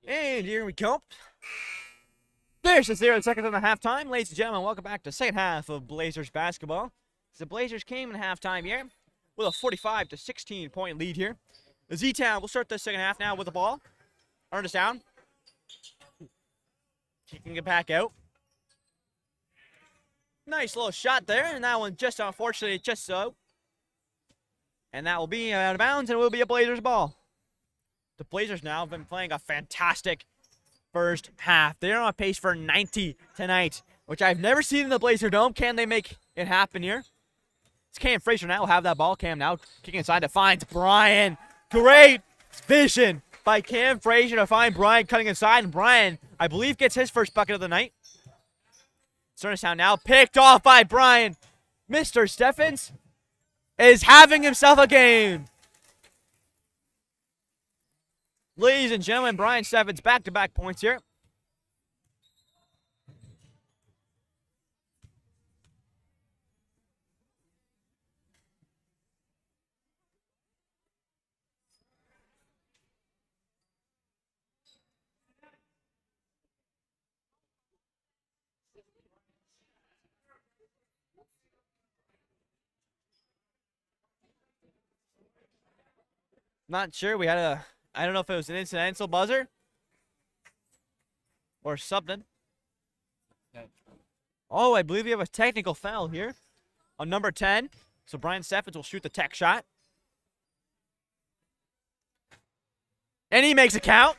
And here we go. There's the 0 seconds on the halftime. Ladies and gentlemen, welcome back to the second half of Blazers basketball. The Blazers came in halftime here with a 45 to 16 point lead here. The Z-Town will start the second half now with the ball. Ernest down. Kicking it back out. Nice little shot there, and that one just unfortunately just so. And that will be out of bounds, and it will be a Blazers ball. The Blazers now have been playing a fantastic first half. They're on pace for 90 tonight, which I've never seen in the Blazer Dome. Can they make it happen here? It's Cam Frazier now will have that ball. Cam now kicking inside to find Brian. Great vision by Cam Frazier to find Brian cutting inside, and Brian, I believe, gets his first bucket of the night. Cernestown now picked off by Brian. Mr. Steffens is having himself a game. Ladies and gentlemen, Brian Steffens back-to-back points here. Not sure. We had I don't know if it was an incidental buzzer or something. Oh, I believe we have a technical foul here on number 10. So Brian Steffens will shoot the tech shot. And he makes a count.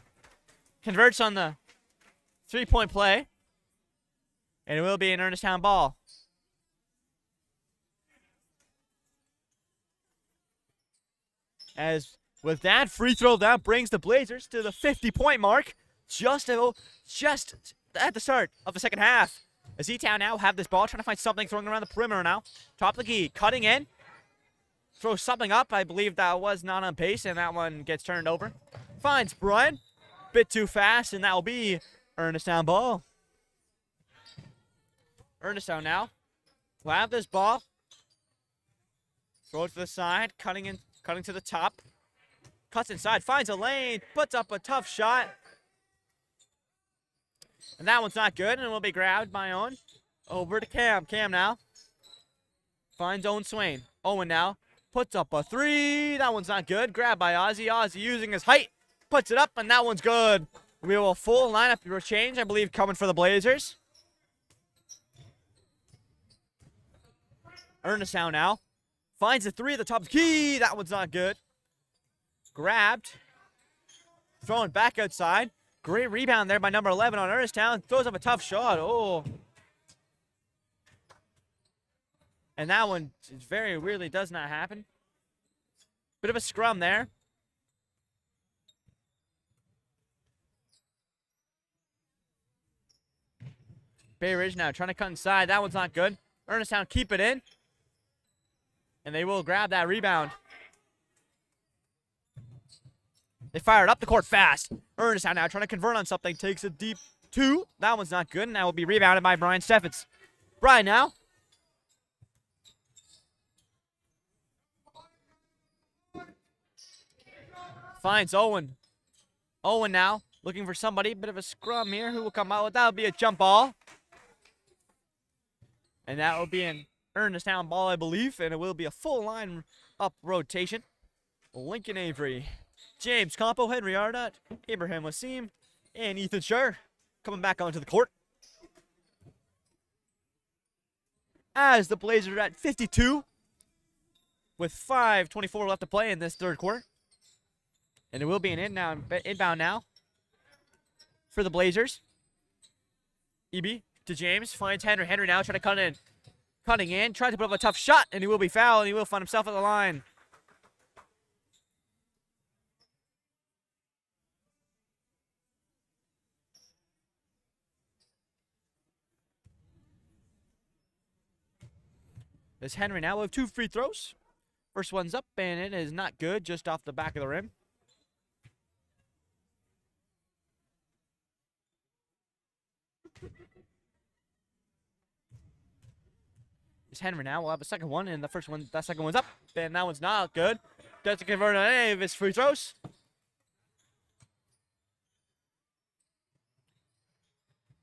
Converts on the three-point play. And it will be an Ernestown ball. As with that free throw, that brings the Blazers to the 50-point mark just at the start of the second half. As E-Town now have this ball, trying to find something, throwing around the perimeter now. Top of the key, cutting in. Throws something up. I believe that was not on pace, and that one gets turned over. Finds Brian. Bit too fast, and that will be Ernestown ball. Ernestown now will have this ball. Throw it to the side, cutting to the top. Cuts inside, finds a lane, puts up a tough shot. And that one's not good, and it will be grabbed by Owen. Over to Cam. Cam now finds Owen Swain. Owen now puts up a three. That one's not good. Grabbed by Ozzy. Ozzy using his height. Puts it up, and that one's good. We have a full lineup change, I believe, coming for the Blazers. Ernestown now finds a three at the top of the key. That one's not good. Grabbed. Thrown back outside. Great rebound there by number 11 on Ernestown. Throws up a tough shot. Oh. And that one very weirdly does not happen. Bit of a scrum there. Bay Ridge now trying to cut inside. That one's not good. Ernestown keep it in. And they will grab that rebound. They fired up the court fast. Ernestown now trying to convert on something. Takes a deep two. That one's not good. And that will be rebounded by Brian Steffens. Brian now. Finds Owen. Owen now looking for somebody. Bit of a scrum here. Who will come out with that? Will be a jump ball. And that will be an Ernestown ball, I believe. And it will be a full line up rotation. Lincoln Avery, James Campo, Henry Arnott, Abraham Wassim, and Ethan Schur coming back onto the court. As the Blazers are at 52 with 5:24 left to play in this third quarter. And it will be an inbound now for the Blazers. EB to James, finds Henry. Henry now trying to cut in. Cutting in, tries to put up a tough shot, and he will be fouled, and he will find himself at the line. This Henry now will have two free throws. First one's up, and it is not good, just off the back of the rim. This Henry now will have a second one, and that second one's up, and that one's not good. Doesn't convert on any of his free throws.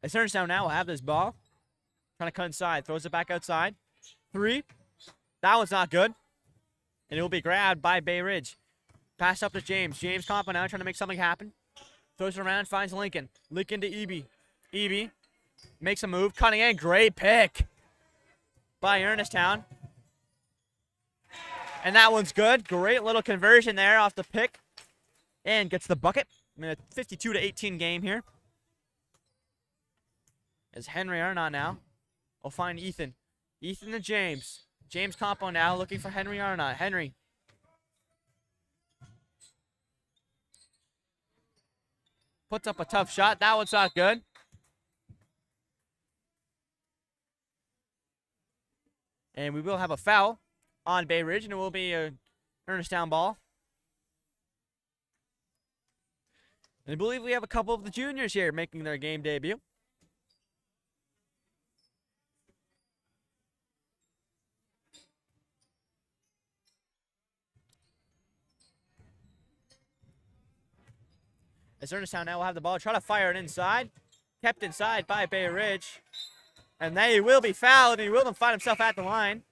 As Ernestown now will have this ball. Trying to cut inside. Throws it back outside. 3. That one's not good. And it will be grabbed by Bay Ridge. Pass up to James. James compo now trying to make something happen. Throws it around, finds Lincoln. Lincoln to Eby. Eby makes a move. Cutting in. Great pick by Ernestown. And that one's good. Great little conversion there off the pick. And gets the bucket. I mean, a 52-18 game here. As Henry Arnott now will find Ethan. Ethan to James. James compo now looking for Henry Arnott. Henry. Puts up a tough shot. That one's not good. And we will have a foul on Bay Ridge, and it will be a Ernestown ball. And I believe we have a couple of the juniors here making their game debut. As Ernestown now will have the ball, try to fire it inside. Kept inside by Bay Ridge. And they will be fouled, and he will find himself at the line.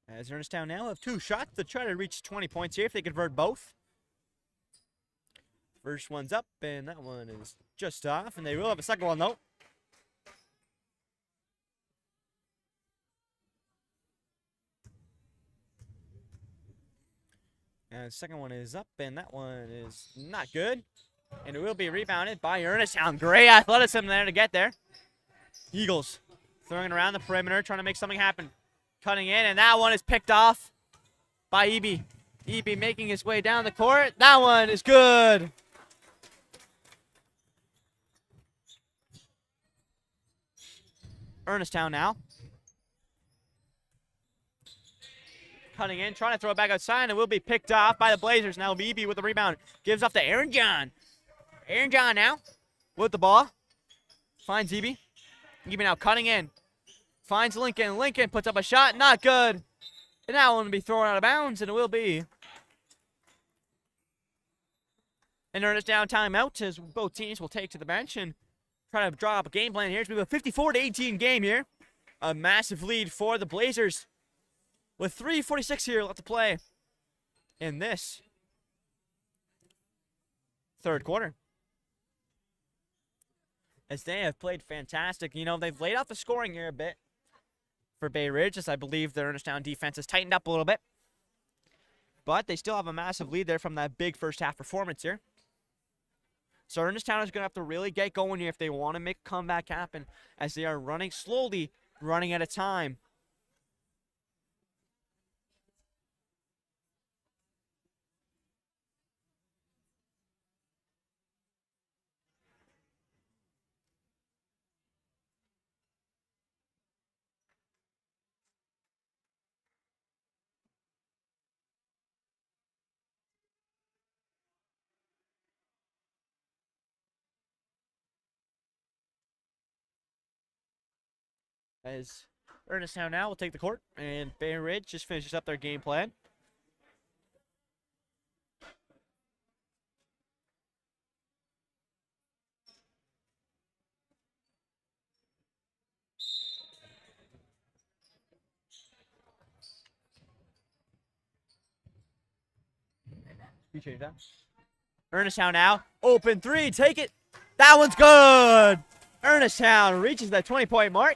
As Ernestown now have 2 shots to try to reach 20 points here if they convert both. First one's up, and that one is just off, and they will have a second one, though. And the second one is up, and that one is not good. And it will be rebounded by Ernestown. Great athleticism there to get there. Eagles throwing it around the perimeter, trying to make something happen. Cutting in, and that one is picked off by Eby. Eby making his way down the court. That one is good. Ernestown now. Cutting in, trying to throw it back outside, and it will be picked off by the Blazers. Now Eby with the rebound. Gives off to Aaron John. Aaron John now with the ball. Finds Eby. Eby now cutting in. Finds Lincoln. Lincoln puts up a shot. Not good. And that one will be thrown out of bounds, and it will be an Ernestown timeout as both teams will take to the bench and try to draw up a game plan here. It's going to be a 54-18 game here. A massive lead for the Blazers with 3:46 here left to play in this third quarter. As they have played fantastic. You know, they've laid out the scoring here a bit for Bay Ridge, as I believe the Ernestown defense has tightened up a little bit. But they still have a massive lead there from that big first half performance here. So Ernestown is going to have to really get going here if they want to make a comeback happen, as they are running slowly, running out of time. As Ernestown now will take the court, and Bay Ridge just finishes up their game plan. You change that. Ernestown now, open 3, take it. That one's good. Ernestown reaches that 20-point mark.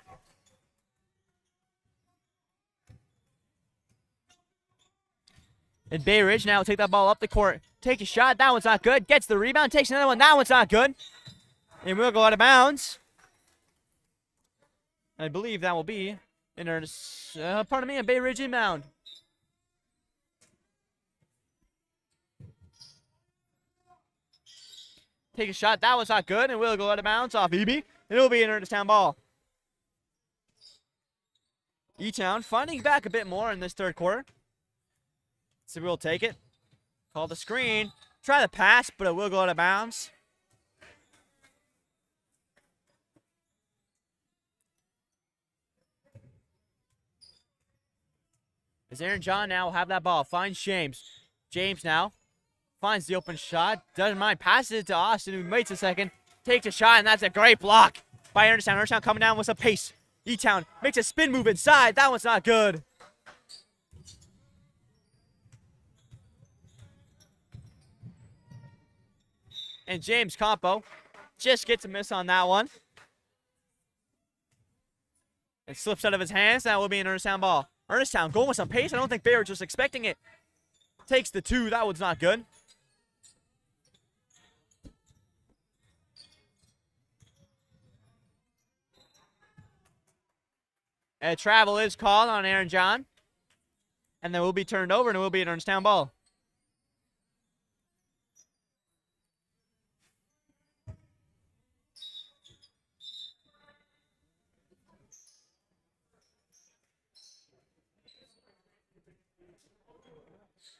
And Bay Ridge now will take that ball up the court. Take a shot. That one's not good. Gets the rebound. Takes another one. That one's not good. And we'll go out of bounds. I believe that will be an a Bay Ridge inbound. Take a shot. That was not good. And we'll go out of bounds off Eby. And it will be an Ernestown ball. E-Town finding back a bit more in this third quarter. So we'll take it. Call the screen. Try the pass, but it will go out of bounds. As Aaron John now will have that ball. Finds James. James now finds the open shot. Doesn't mind. Passes it to Austin, who waits a second. Takes a shot, and that's a great block by Ernestown. Ernestown coming down with some pace. E-Town makes a spin move inside. That one's not good. And James Campo just gets a miss on that one. It slips out of his hands. That will be an Ernestown ball. Ernestown going with some pace. I don't think Bay Ridge was expecting it. Takes the 2. That one's not good. A travel is called on Aaron John. And then will be turned over, and it will be an Ernestown ball.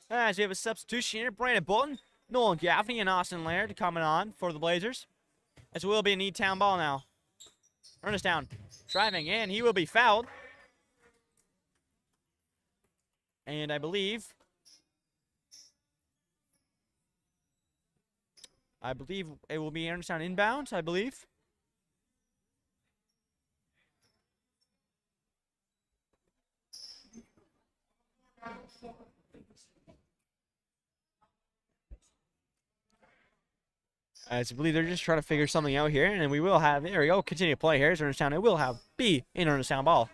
As we have a substitution here, Brandon Bolton, Nolan Gaffney, and Austin Laird coming on for the Blazers. As it will be an E-Town ball now. Ernestown driving in. He will be fouled. And I believe it will be Ernestown inbound, I believe. As I believe they're just trying to figure something out here, and we will have, there we go, continue to play here. As Ernestown, it will have be in Ernestown ball.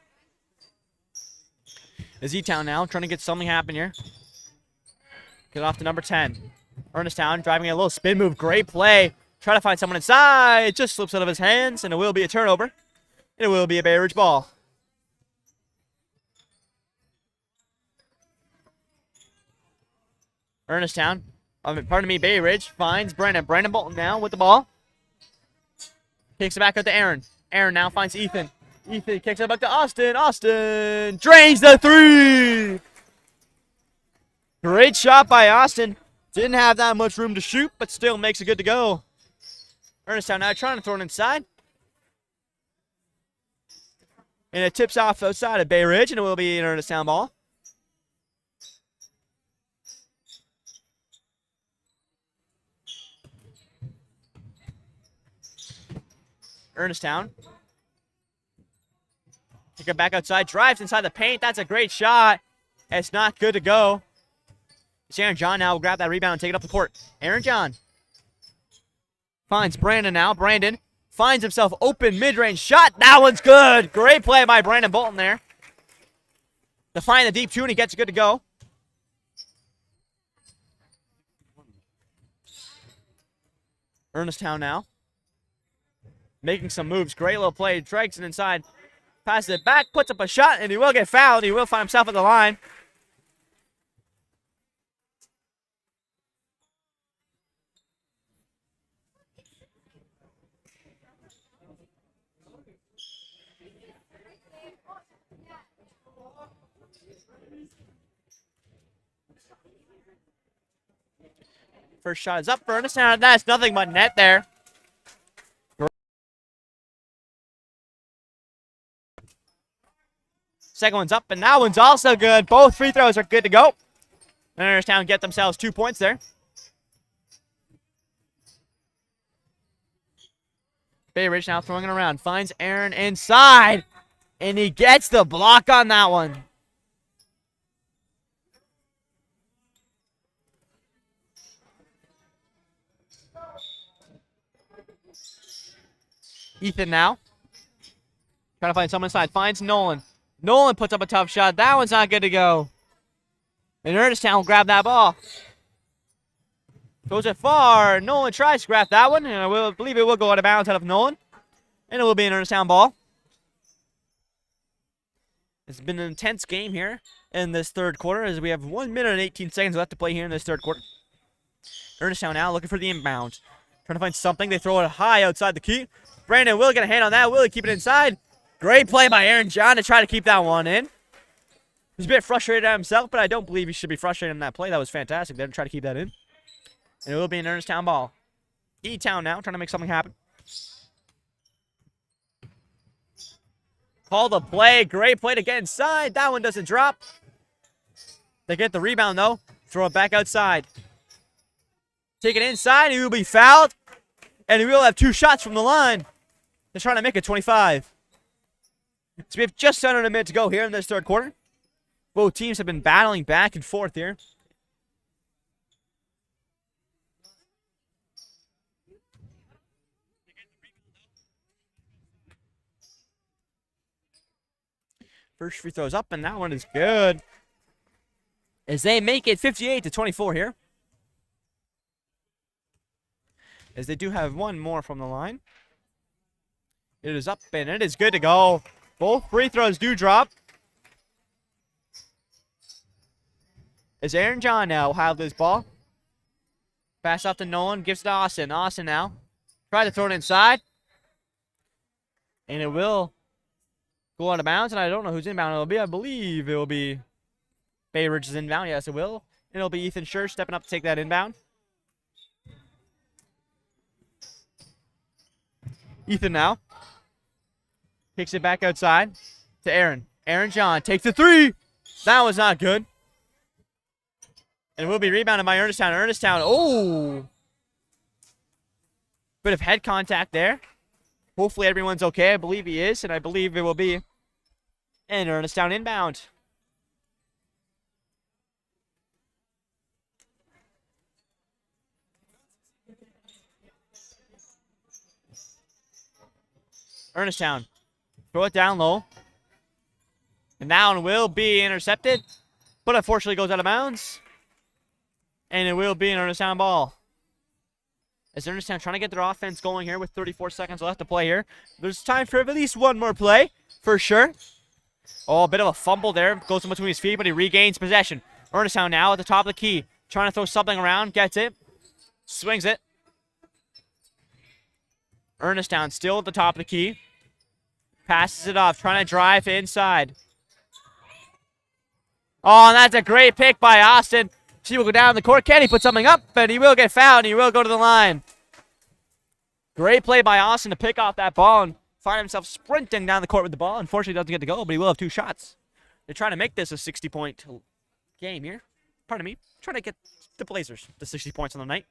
Is E-Town now trying to get something happen here. Get off to number 10. Ernestown driving a little spin move. Great play. Try to find someone inside. It just slips out of his hands, and it will be a turnover. And it will be a Bay Ridge ball. Ernestown, pardon me, Bay Ridge finds Brandon. Brandon Bolton now with the ball. Kicks it back out to Aaron. Aaron now finds Ethan. Ethan kicks it back to Austin. Austin drains the 3. Great shot by Austin. Didn't have that much room to shoot, but still makes it good to go. Ernestown now trying to throw it inside. And it tips off outside of Bay Ridge, and it will be an Ernestown ball. Ernestown. Kick it back outside. Drives inside the paint. That's a great shot. It's not good to go. It's Aaron John now will grab that rebound and take it up the court. Aaron John finds Brandon now. Brandon finds himself open mid-range shot. That one's good. Great play by Brandon Bolton there. To find the deep 2, and he gets it good to go. Ernestown now making some moves. Great little play. Drags it inside. Passes it back. Puts up a shot, and he will get fouled. He will find himself at the line. First shot is up for Ernestown. That's nothing but net there. Second one's up, and that one's also good. Both free throws are good to go. And Ernestown get themselves 2 points there. Bay Ridge now throwing it around. Finds Aaron inside. And he gets the block on that one. Ethan now. Trying to find someone inside. Finds Nolan. Nolan puts up a tough shot. That one's not good to go. And Ernestown will grab that ball. Goes it far. Nolan tries to grab that one. And I believe it will go out of bounds out of Nolan. And it will be an Ernestown ball. It's been an intense game here in this third quarter, as we have 1 minute and 18 seconds left to play here in this third quarter. Ernestown now looking for the inbound. Trying to find something. They throw it high outside the key. Brandon will get a hand on that. Will he keep it inside? Great play by Aaron John to try to keep that one in. He's a bit frustrated at himself, but I don't believe he should be frustrated in that play. That was fantastic. They're going to try to keep that in. And it will be an Ernestown ball. E-Town now trying to make something happen. Call the play. Great play to get inside. That one doesn't drop. They get the rebound, though. Throw it back outside. Take it inside. He will be fouled. And he will have 2 shots from the line. They're trying to make it 25. So we have just under a minute to go here in this third quarter. Both teams have been battling back and forth here. First free throw's up, and that one is good. As they make it 58-24 here. As they do have one more from the line. It is up, and it is good to go. Both free throws do drop. As Aaron John now will have this ball. Pass off to Nolan, gives it to Austin. Austin now. Try to throw it inside. And it will go out of bounds, and I don't know who's inbound it'll be. I believe it will be Bay Ridge is inbound. Yes, it will. And it'll be Ethan Scherr stepping up to take that inbound. Ethan now. Kicks it back outside to Aaron. Aaron John takes the 3. That was not good. And it will be rebounded by Ernestown. Ernestown, oh! Bit of head contact there. Hopefully everyone's okay. I believe he is, and I believe it will be. And Ernestown inbound. Ernestown. Throw it down low. And that one will be intercepted. But unfortunately goes out of bounds. And it will be an Ernestown ball. As Ernestown trying to get their offense going here with 34 seconds left to play here. There's time for at least one more play. For sure. Oh, a bit of a fumble there. Goes in between his feet, but he regains possession. Ernestown now at the top of the key. Trying to throw something around. Gets it. Swings it. Ernestown still at the top of the key. Passes it off. Trying to drive inside. Oh, and that's a great pick by Austin. He will go down the court. Can he put something up? And he will get fouled. And he will go to the line. Great play by Austin to pick off that ball and find himself sprinting down the court with the ball. Unfortunately, doesn't get to go, but he will have 2 shots. They're trying to make this a 60-point game here. Pardon me. Trying to get the Blazers to 60 points on the night.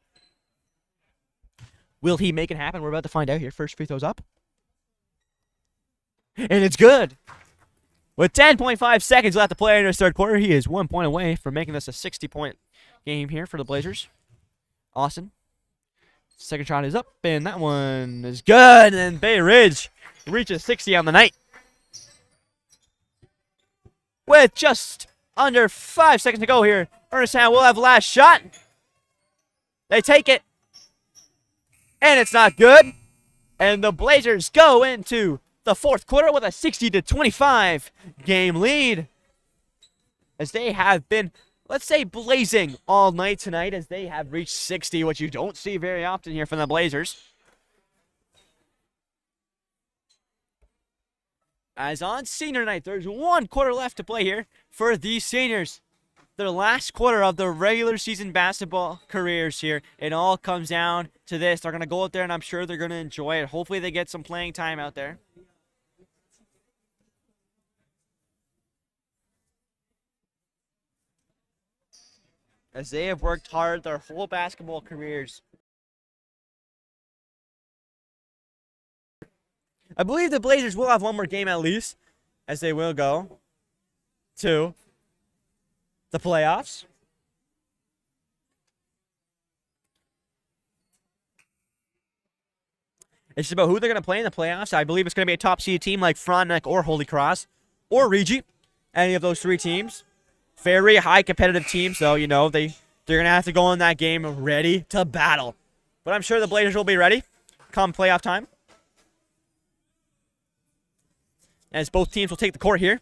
Will he make it happen? We're about to find out here. First free throw's up. And it's good. With 10.5 seconds left to play in his third quarter, he is 1 point away from making this a 60-point game here for the Blazers. Austin. Second shot is up, and that one is good. And Bay Ridge reaches 60 on the night. With just under 5 seconds to go here, Ernestown will have last shot. They take it. And it's not good. And the Blazers go into the fourth quarter with a 60-25 game lead. As they have been, let's say, blazing all night tonight as they have reached 60, which you don't see very often here from the Blazers. As on senior night, there's 1 quarter left to play here for these seniors. Their last quarter of their regular season basketball careers here. It all comes down to this. They're going to go out there, and I'm sure they're going to enjoy it. Hopefully they get some playing time out there. As they have worked hard their whole basketball careers. I believe the Blazers will have one more game at least, as they will go to the playoffs. It's just about who they're going to play in the playoffs. I believe it's going to be a top seed team like Frontenac or Holy Cross or Regi. Any of those 3 teams. Very high competitive teams, so, you know, they're going to have to go in that game ready to battle. But I'm sure the Blazers will be ready come playoff time. As both teams will take the court here.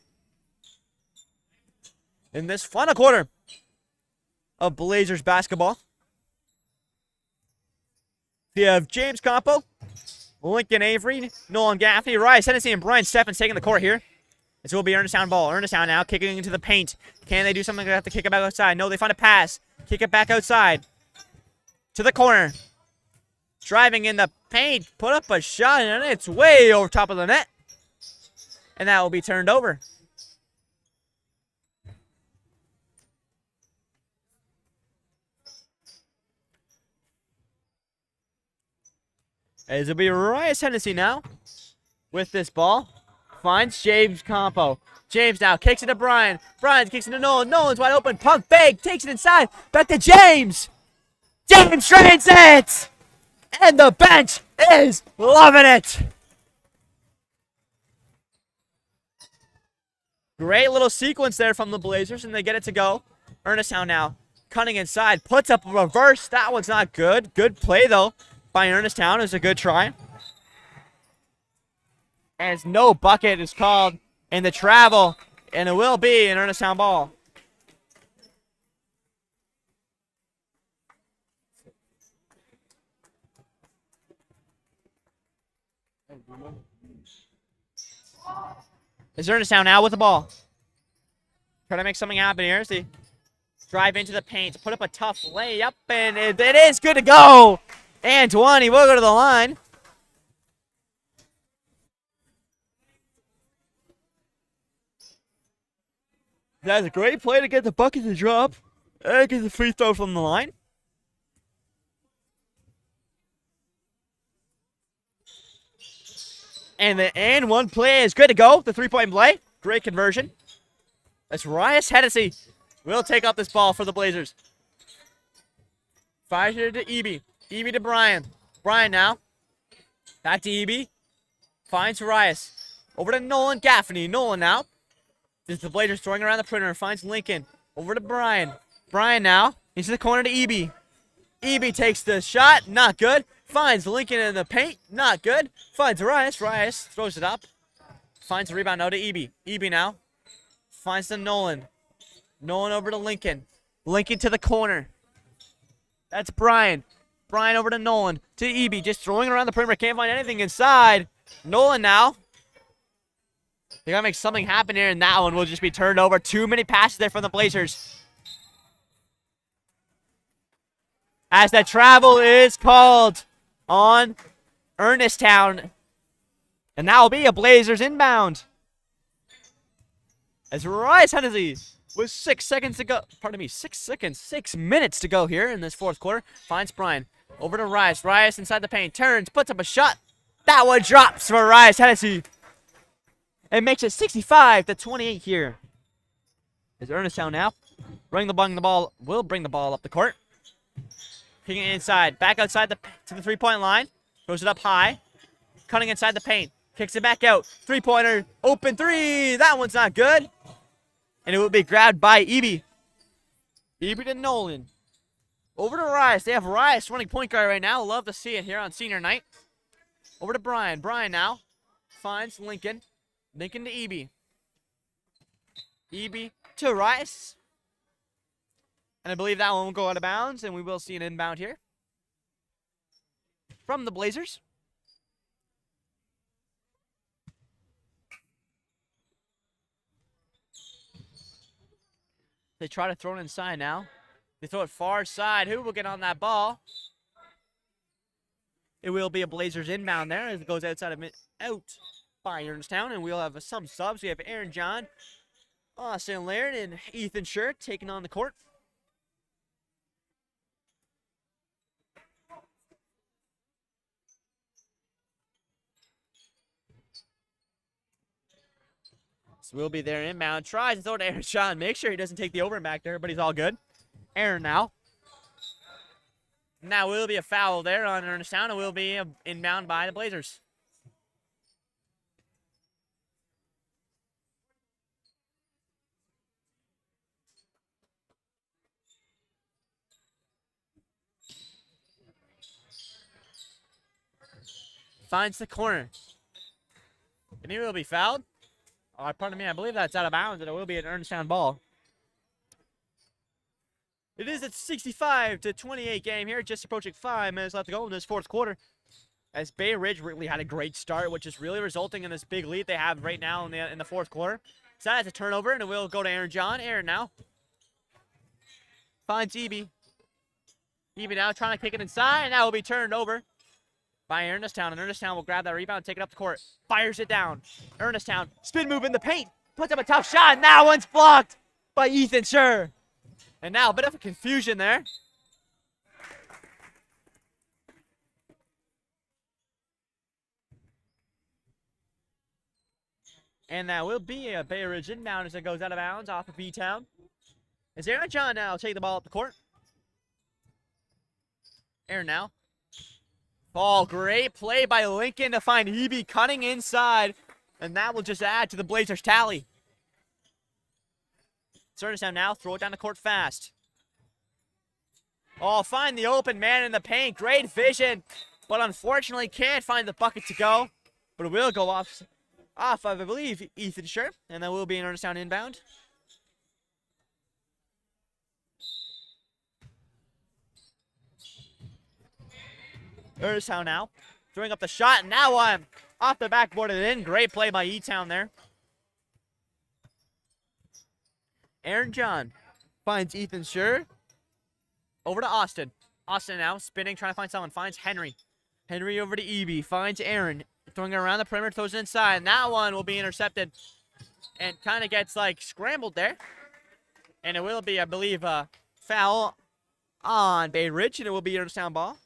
In this final quarter of Blazers basketball. We have James Campo, Lincoln Avery, Nolan Gaffney, Ryan Hennessy, and Brian Steffens taking the court here. This will be Ernestown ball. Ernestown now kicking into the paint. Can they do something? They have to kick it back outside. No, they find a pass. Kick it back outside. To the corner. Driving in the paint. Put up a shot, and it's way over top of the net. And that will be turned over. As it'll be Rice Hennessy now with this ball. Finds James Campo. James now kicks it to Brian. Brian kicks it to Nolan. Nolan's wide open. Pump fake. Takes it inside. Back to James. James drains it. And the bench is loving it. Great little sequence there from the Blazers, and they get it to go. Ernestown now cutting inside. Puts up a reverse. That one's not good. Good play, though, by Ernestown. It was a good try. As no bucket is called in the travel, and it will be an Ernestown ball. Is Ernestown now with the ball? Trying to make something happen here. See, drive into the paint, put up a tough layup, and it is good to go. And 20 will go to the line. That's a great play to get the bucket to drop and get the free throw from the line. And the and one play is good to go. The three-point play. Great conversion. That's Rice Hennessy will take up this ball for the Blazers. Fires it to Eby. Eby to Brian. Brian now. Back to Eby. Finds Rice. Over to Nolan Gaffney. Nolan now. This is the Blazers throwing around the perimeter. Finds Lincoln. Over to Brian. Brian now. Into the corner to Eby. Eby takes the shot. Not good. Finds Lincoln in the paint. Not good. Finds Rice. Rice throws it up. Finds the rebound now to Eby. Eby now. Finds the Nolan. Nolan over to Lincoln. Lincoln to the corner. That's Brian. Brian over to Nolan. To Eby. Just throwing around the perimeter. Can't find anything inside. Nolan now. They gotta make something happen here, and that one will just be turned over. Too many passes there from the Blazers. As the travel is called on Ernestown. And that will be a Blazers inbound. As Rice Hennessy with 6 minutes to go here in this fourth quarter. Finds Brian. Over to Rice. Rice inside the paint. Turns, puts up a shot. That one drops for Rice Hennessy. It makes it 65-28 here. Is Ernestown now running the ball? Will bring the ball up the court. Kicking it inside. Back outside to the three-point line. Throws it up high. Cutting inside the paint. Kicks it back out. Three-pointer. Open three. That one's not good. And it will be grabbed by Eby. Eby to Nolan. Over to Rice. They have Rice running point guard right now. Love to see it here on senior night. Over to Brian. Brian now finds Lincoln. Lincoln to Eby. Eby to Rice. And I believe that one will go out of bounds, and we will see an inbound here from the Blazers. They try to throw it inside now. They throw it far side. Who will get on that ball? It will be a Blazers inbound there as it goes outside of out by Ernestown, and we'll have some subs. We have Aaron John, Austin Laird, and Ethan Shirt taking on the court. So we'll be there inbound. Tries to throw it to Aaron John. Make sure he doesn't take the over back there, but he's all good. Aaron now. Now will be a foul there on Ernestown, and will be inbound by the Blazers. Finds the corner. And he will be fouled. Pardon me, I believe that's out of bounds, and it will be an Ernestown ball. It is a 65-28 game here, just approaching 5 minutes left to go in this fourth quarter. As Bay Ridge really had a great start, which is really resulting in this big lead they have right now in the fourth quarter. So that's a turnover, and it will go to Aaron John. Aaron now finds Eby. Eby now trying to kick it inside, and that will be turned over by Ernestown, and Ernestown will grab that rebound, take it up the court, fires it down. Ernestown, spin move in the paint, puts up a tough shot, and that one's blocked by Ethan Schur. And now a bit of a confusion there. And that will be a Bay Ridge inbound as it goes out of bounds off of B-Town. As Aaron John now take the ball up the court. Aaron now. Oh, great play by Lincoln to find Hebe cutting inside. And that will just add to the Blazers' tally. Ernest now throw it down the court fast. Oh, find the open man in the paint. Great vision. But unfortunately can't find the bucket to go. But it will go off of, I believe, Ethan Scher. And that will be an Ernest inbound. Ernest now throwing up the shot. And now one off the backboard and in. Great play by E-Town there. Aaron John finds Ethan Scher. Over to Austin. Austin now spinning, trying to find someone. Finds Henry. Henry over to Eby. Finds Aaron. Throwing it around the perimeter, throws it inside. And that one will be intercepted. And kind of gets, like, scrambled there. And it will be, I believe, a foul on Bay Ridge. And it will be a sound ball.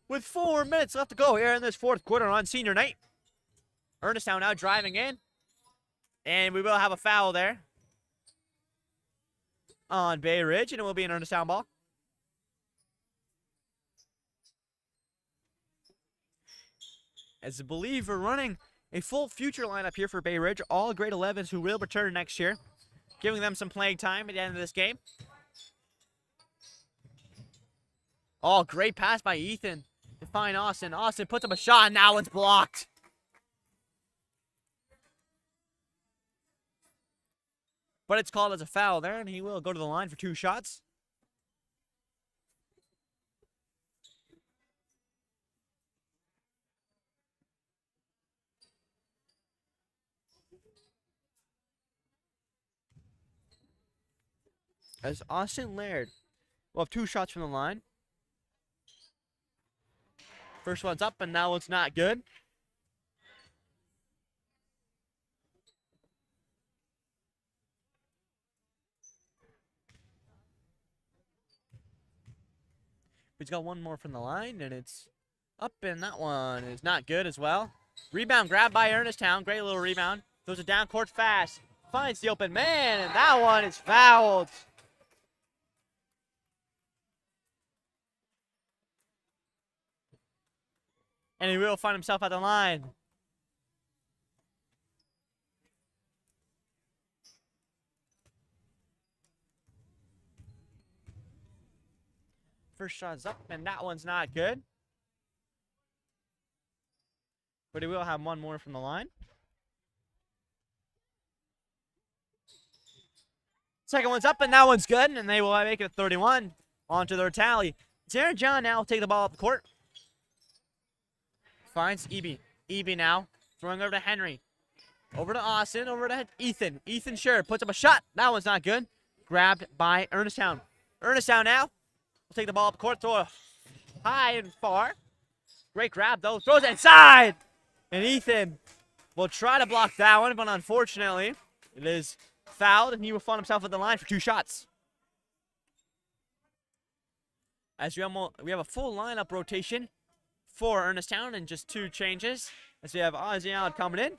With 4 minutes left to go here in this fourth quarter on senior night. Ernestown now driving in. And we will have a foul there on Bay Ridge, and it will be an Ernestown ball. As I believe we're running a full future lineup here for Bay Ridge. All grade 11s who will return next year. Giving them some playing time at the end of this game. Oh, great pass by Ethan to find Austin. Austin puts up a shot, and now it's blocked. But it's called as a foul there, and he will go to the line for 2 shots. As Austin Laird will have 2 shots from the line. First one's up, and that one's not good. He's got one more from the line, and it's up, and that one is not good as well. Rebound grab by Ernestown. Great little rebound. Throws it down court fast. Finds the open man, and that one is fouled. And he will find himself at the line. First shot is up, and that one's not good. But he will have one more from the line. Second one's up, and that one's good, and they will make it 31 onto their tally. Aaron John now will take the ball up the court. Finds Eby. Eby now throwing over to Henry. Over to Austin. Over to Ethan. Ethan Scher puts up a shot. That one's not good. Grabbed by Ernestown. Ernestown now will take the ball up the court. Throw it high and far. Great grab, though. Throws it inside. And Ethan will try to block that one, but unfortunately, it is fouled, and he will find himself at the line for 2 shots. As we have a full lineup rotation for Ernestown and just 2 changes. As we have Ozzy Allen coming in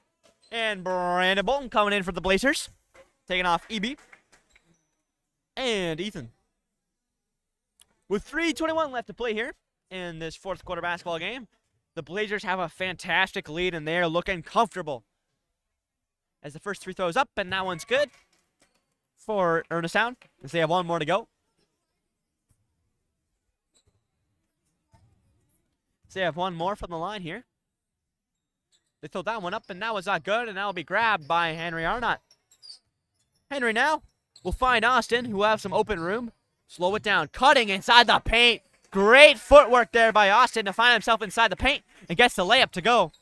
and Brandon Bolton coming in for the Blazers. Taking off Eby and Ethan. With 3:21 left to play here in this fourth quarter basketball game, the Blazers have a fantastic lead and they're looking comfortable. As the first 3 throws up, and that one's good for Ernestown as they have 1 more to go. So they have 1 more from the line here. They throw that one up, and that was not good, and that will be grabbed by Henry Arnott. Henry now will find Austin, who will have some open room. Slow it down, cutting inside the paint. Great footwork there by Austin to find himself inside the paint and gets the layup to go.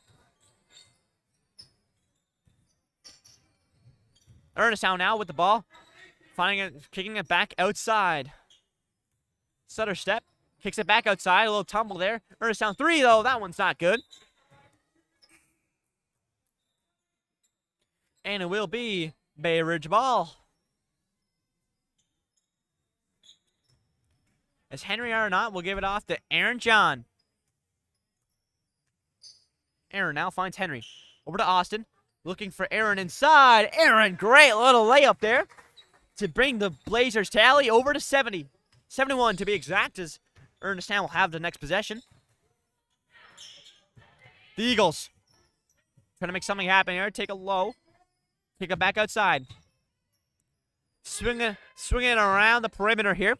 Ernestown now with the ball, finding it, kicking it back outside. Stutter step. Kicks it back outside. A little tumble there. Ernestown 3, though. That one's not good. And it will be Bay Ridge ball. As Henry Arnott will give it off to Aaron John. Aaron now finds Henry. Over to Austin. Looking for Aaron inside. Aaron, great little layup there to bring the Blazers tally over to 70. 71 to be exact, as Ernestown will have the next possession. The Eagles trying to make something happen here. Take a low. Take it back outside. Swinging around the perimeter here.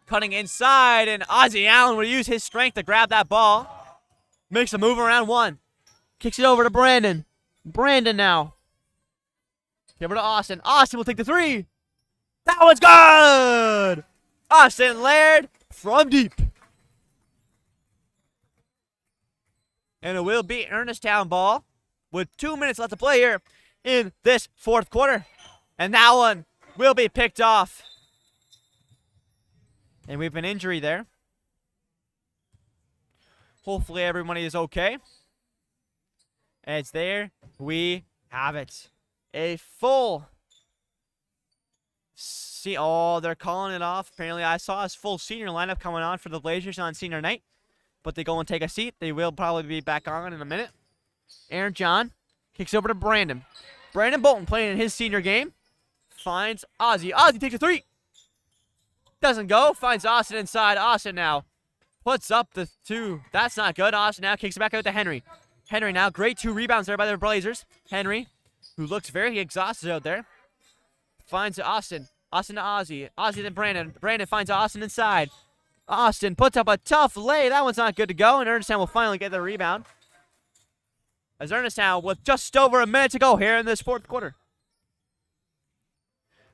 Cutting inside, and Ozzie Allen will use his strength to grab that ball. Makes a move around one. Kicks it over to Brandon. Brandon now. Give it to Austin. Austin will take the three. That one's good! Austin Laird from deep. And it will be Ernestown ball with 2 minutes left to play here in this fourth quarter. And that one will be picked off. And we have an injury there. Hopefully everybody is okay. And it's there. We have it. A full. See, oh, they're calling it off. Apparently, I saw a full senior lineup coming on for the Blazers on senior night. But they go and take a seat. They will probably be back on in a minute. Aaron John kicks over to Brandon. Brandon Bolton playing in his senior game. Finds Ozzie. Ozzie takes a three. Doesn't go. Finds Austin inside. Austin now puts up the two. That's not good. Austin now kicks it back out to Henry. Henry now. Great 2 rebounds there by the Blazers. Henry, who looks very exhausted out there, finds Austin. Austin to Ozzie. Ozzie to Brandon. Brandon finds Austin inside. Austin puts up a tough lay. That one's not good to go. And Ernestown will finally get the rebound. As Ernestown with just over a minute to go here in this fourth quarter.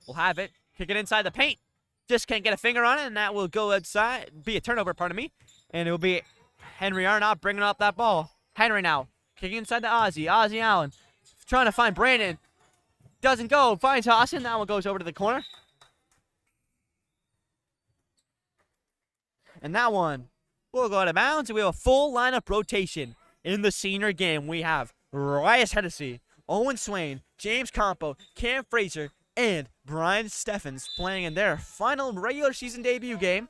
We'll have it. Kick it inside the paint. Just can't get a finger on it. And that will go outside. Be a turnover, pardon me. And it will be Henry Arnott bringing up that ball. Henry now. Kicking inside to Ozzie. Ozzie Allen. Trying to find Brandon. Doesn't go. Finds Austin. That one goes over to the corner. And that one will go out of bounds. We have a full lineup rotation in the senior game. We have Rias Hennessy, Owen Swain, James Campo, Cam Fraser, and Brian Steffens playing in their final regular season debut game.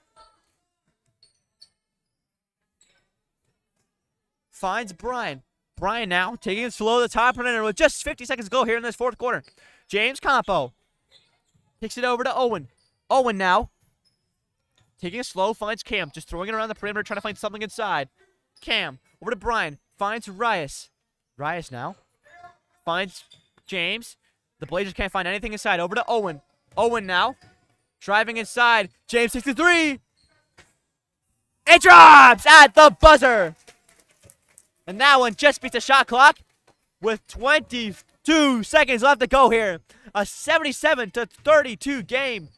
Finds Brian. Brian now taking it slow to the top perimeter with just 50 seconds to go here in this fourth quarter. James Campo kicks it over to Owen. Owen now taking it slow, finds Cam, just throwing it around the perimeter, trying to find something inside. Cam, over to Brian, finds Rias. Rias now finds James. The Blazers can't find anything inside. Over to Owen. Owen now, driving inside. James takes the three. It drops at the buzzer. And that one just beats the shot clock with 22 seconds left to go here. A 77-32 game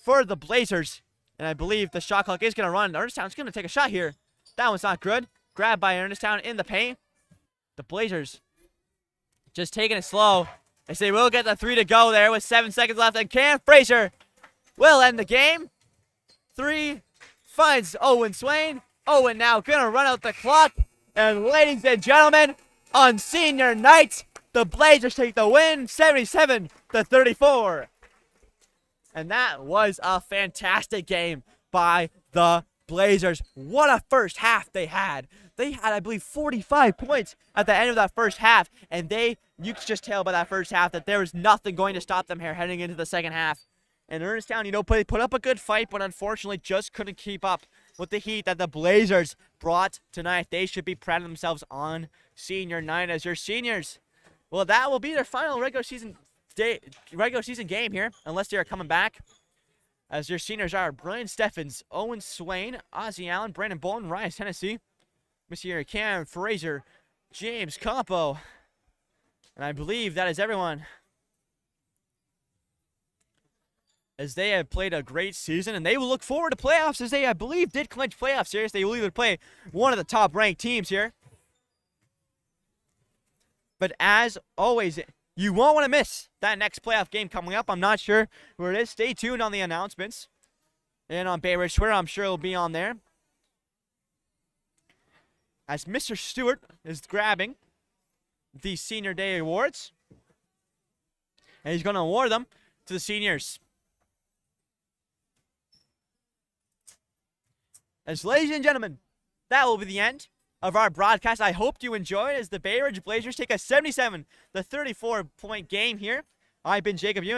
for the Blazers. And I believe the shot clock is going to run. Ernestown's going to take a shot here. That one's not good. Grabbed by Ernestown in the paint. The Blazers just taking it slow. They say we'll get the three to go there with 7 seconds left. And Cam Fraser will end the game. Three finds Owen Swain. Owen now going to run out the clock. And ladies and gentlemen, on senior night, the Blazers take the win 77-34. And that was a fantastic game by the Blazers. What a first half they had. They had, I believe, 45 points at the end of that first half. And you could just tell by that first half that there was nothing going to stop them here heading into the second half. And Ernestown, put up a good fight, but unfortunately just couldn't keep up with the heat that the Blazers brought tonight. They should be proud of themselves on senior night as your seniors. Well, that will be their final regular season game here, unless they are coming back. As your seniors are Brian Steffens, Owen Swain, Ozzie Allen, Brandon Bolton, Rias Hennessy, Monsieur Cam Fraser, James Campo. And I believe that is everyone. As they have played a great season, and they will look forward to playoffs as they, I believe, did clinch playoff series. They will either play one of the top-ranked teams here. But as always, you won't want to miss that next playoff game coming up. I'm not sure where it is. Stay tuned on the announcements. And on Bay Ridge Twitter, I'm sure it'll be on there. As Mr. Stewart is grabbing the Senior Day Awards. And he's going to award them to the seniors. As ladies and gentlemen, that will be the end of our broadcast. I hope you enjoyed as the Bay Ridge Blazers take a 77-34 point game here. I've been Jacob Ewing.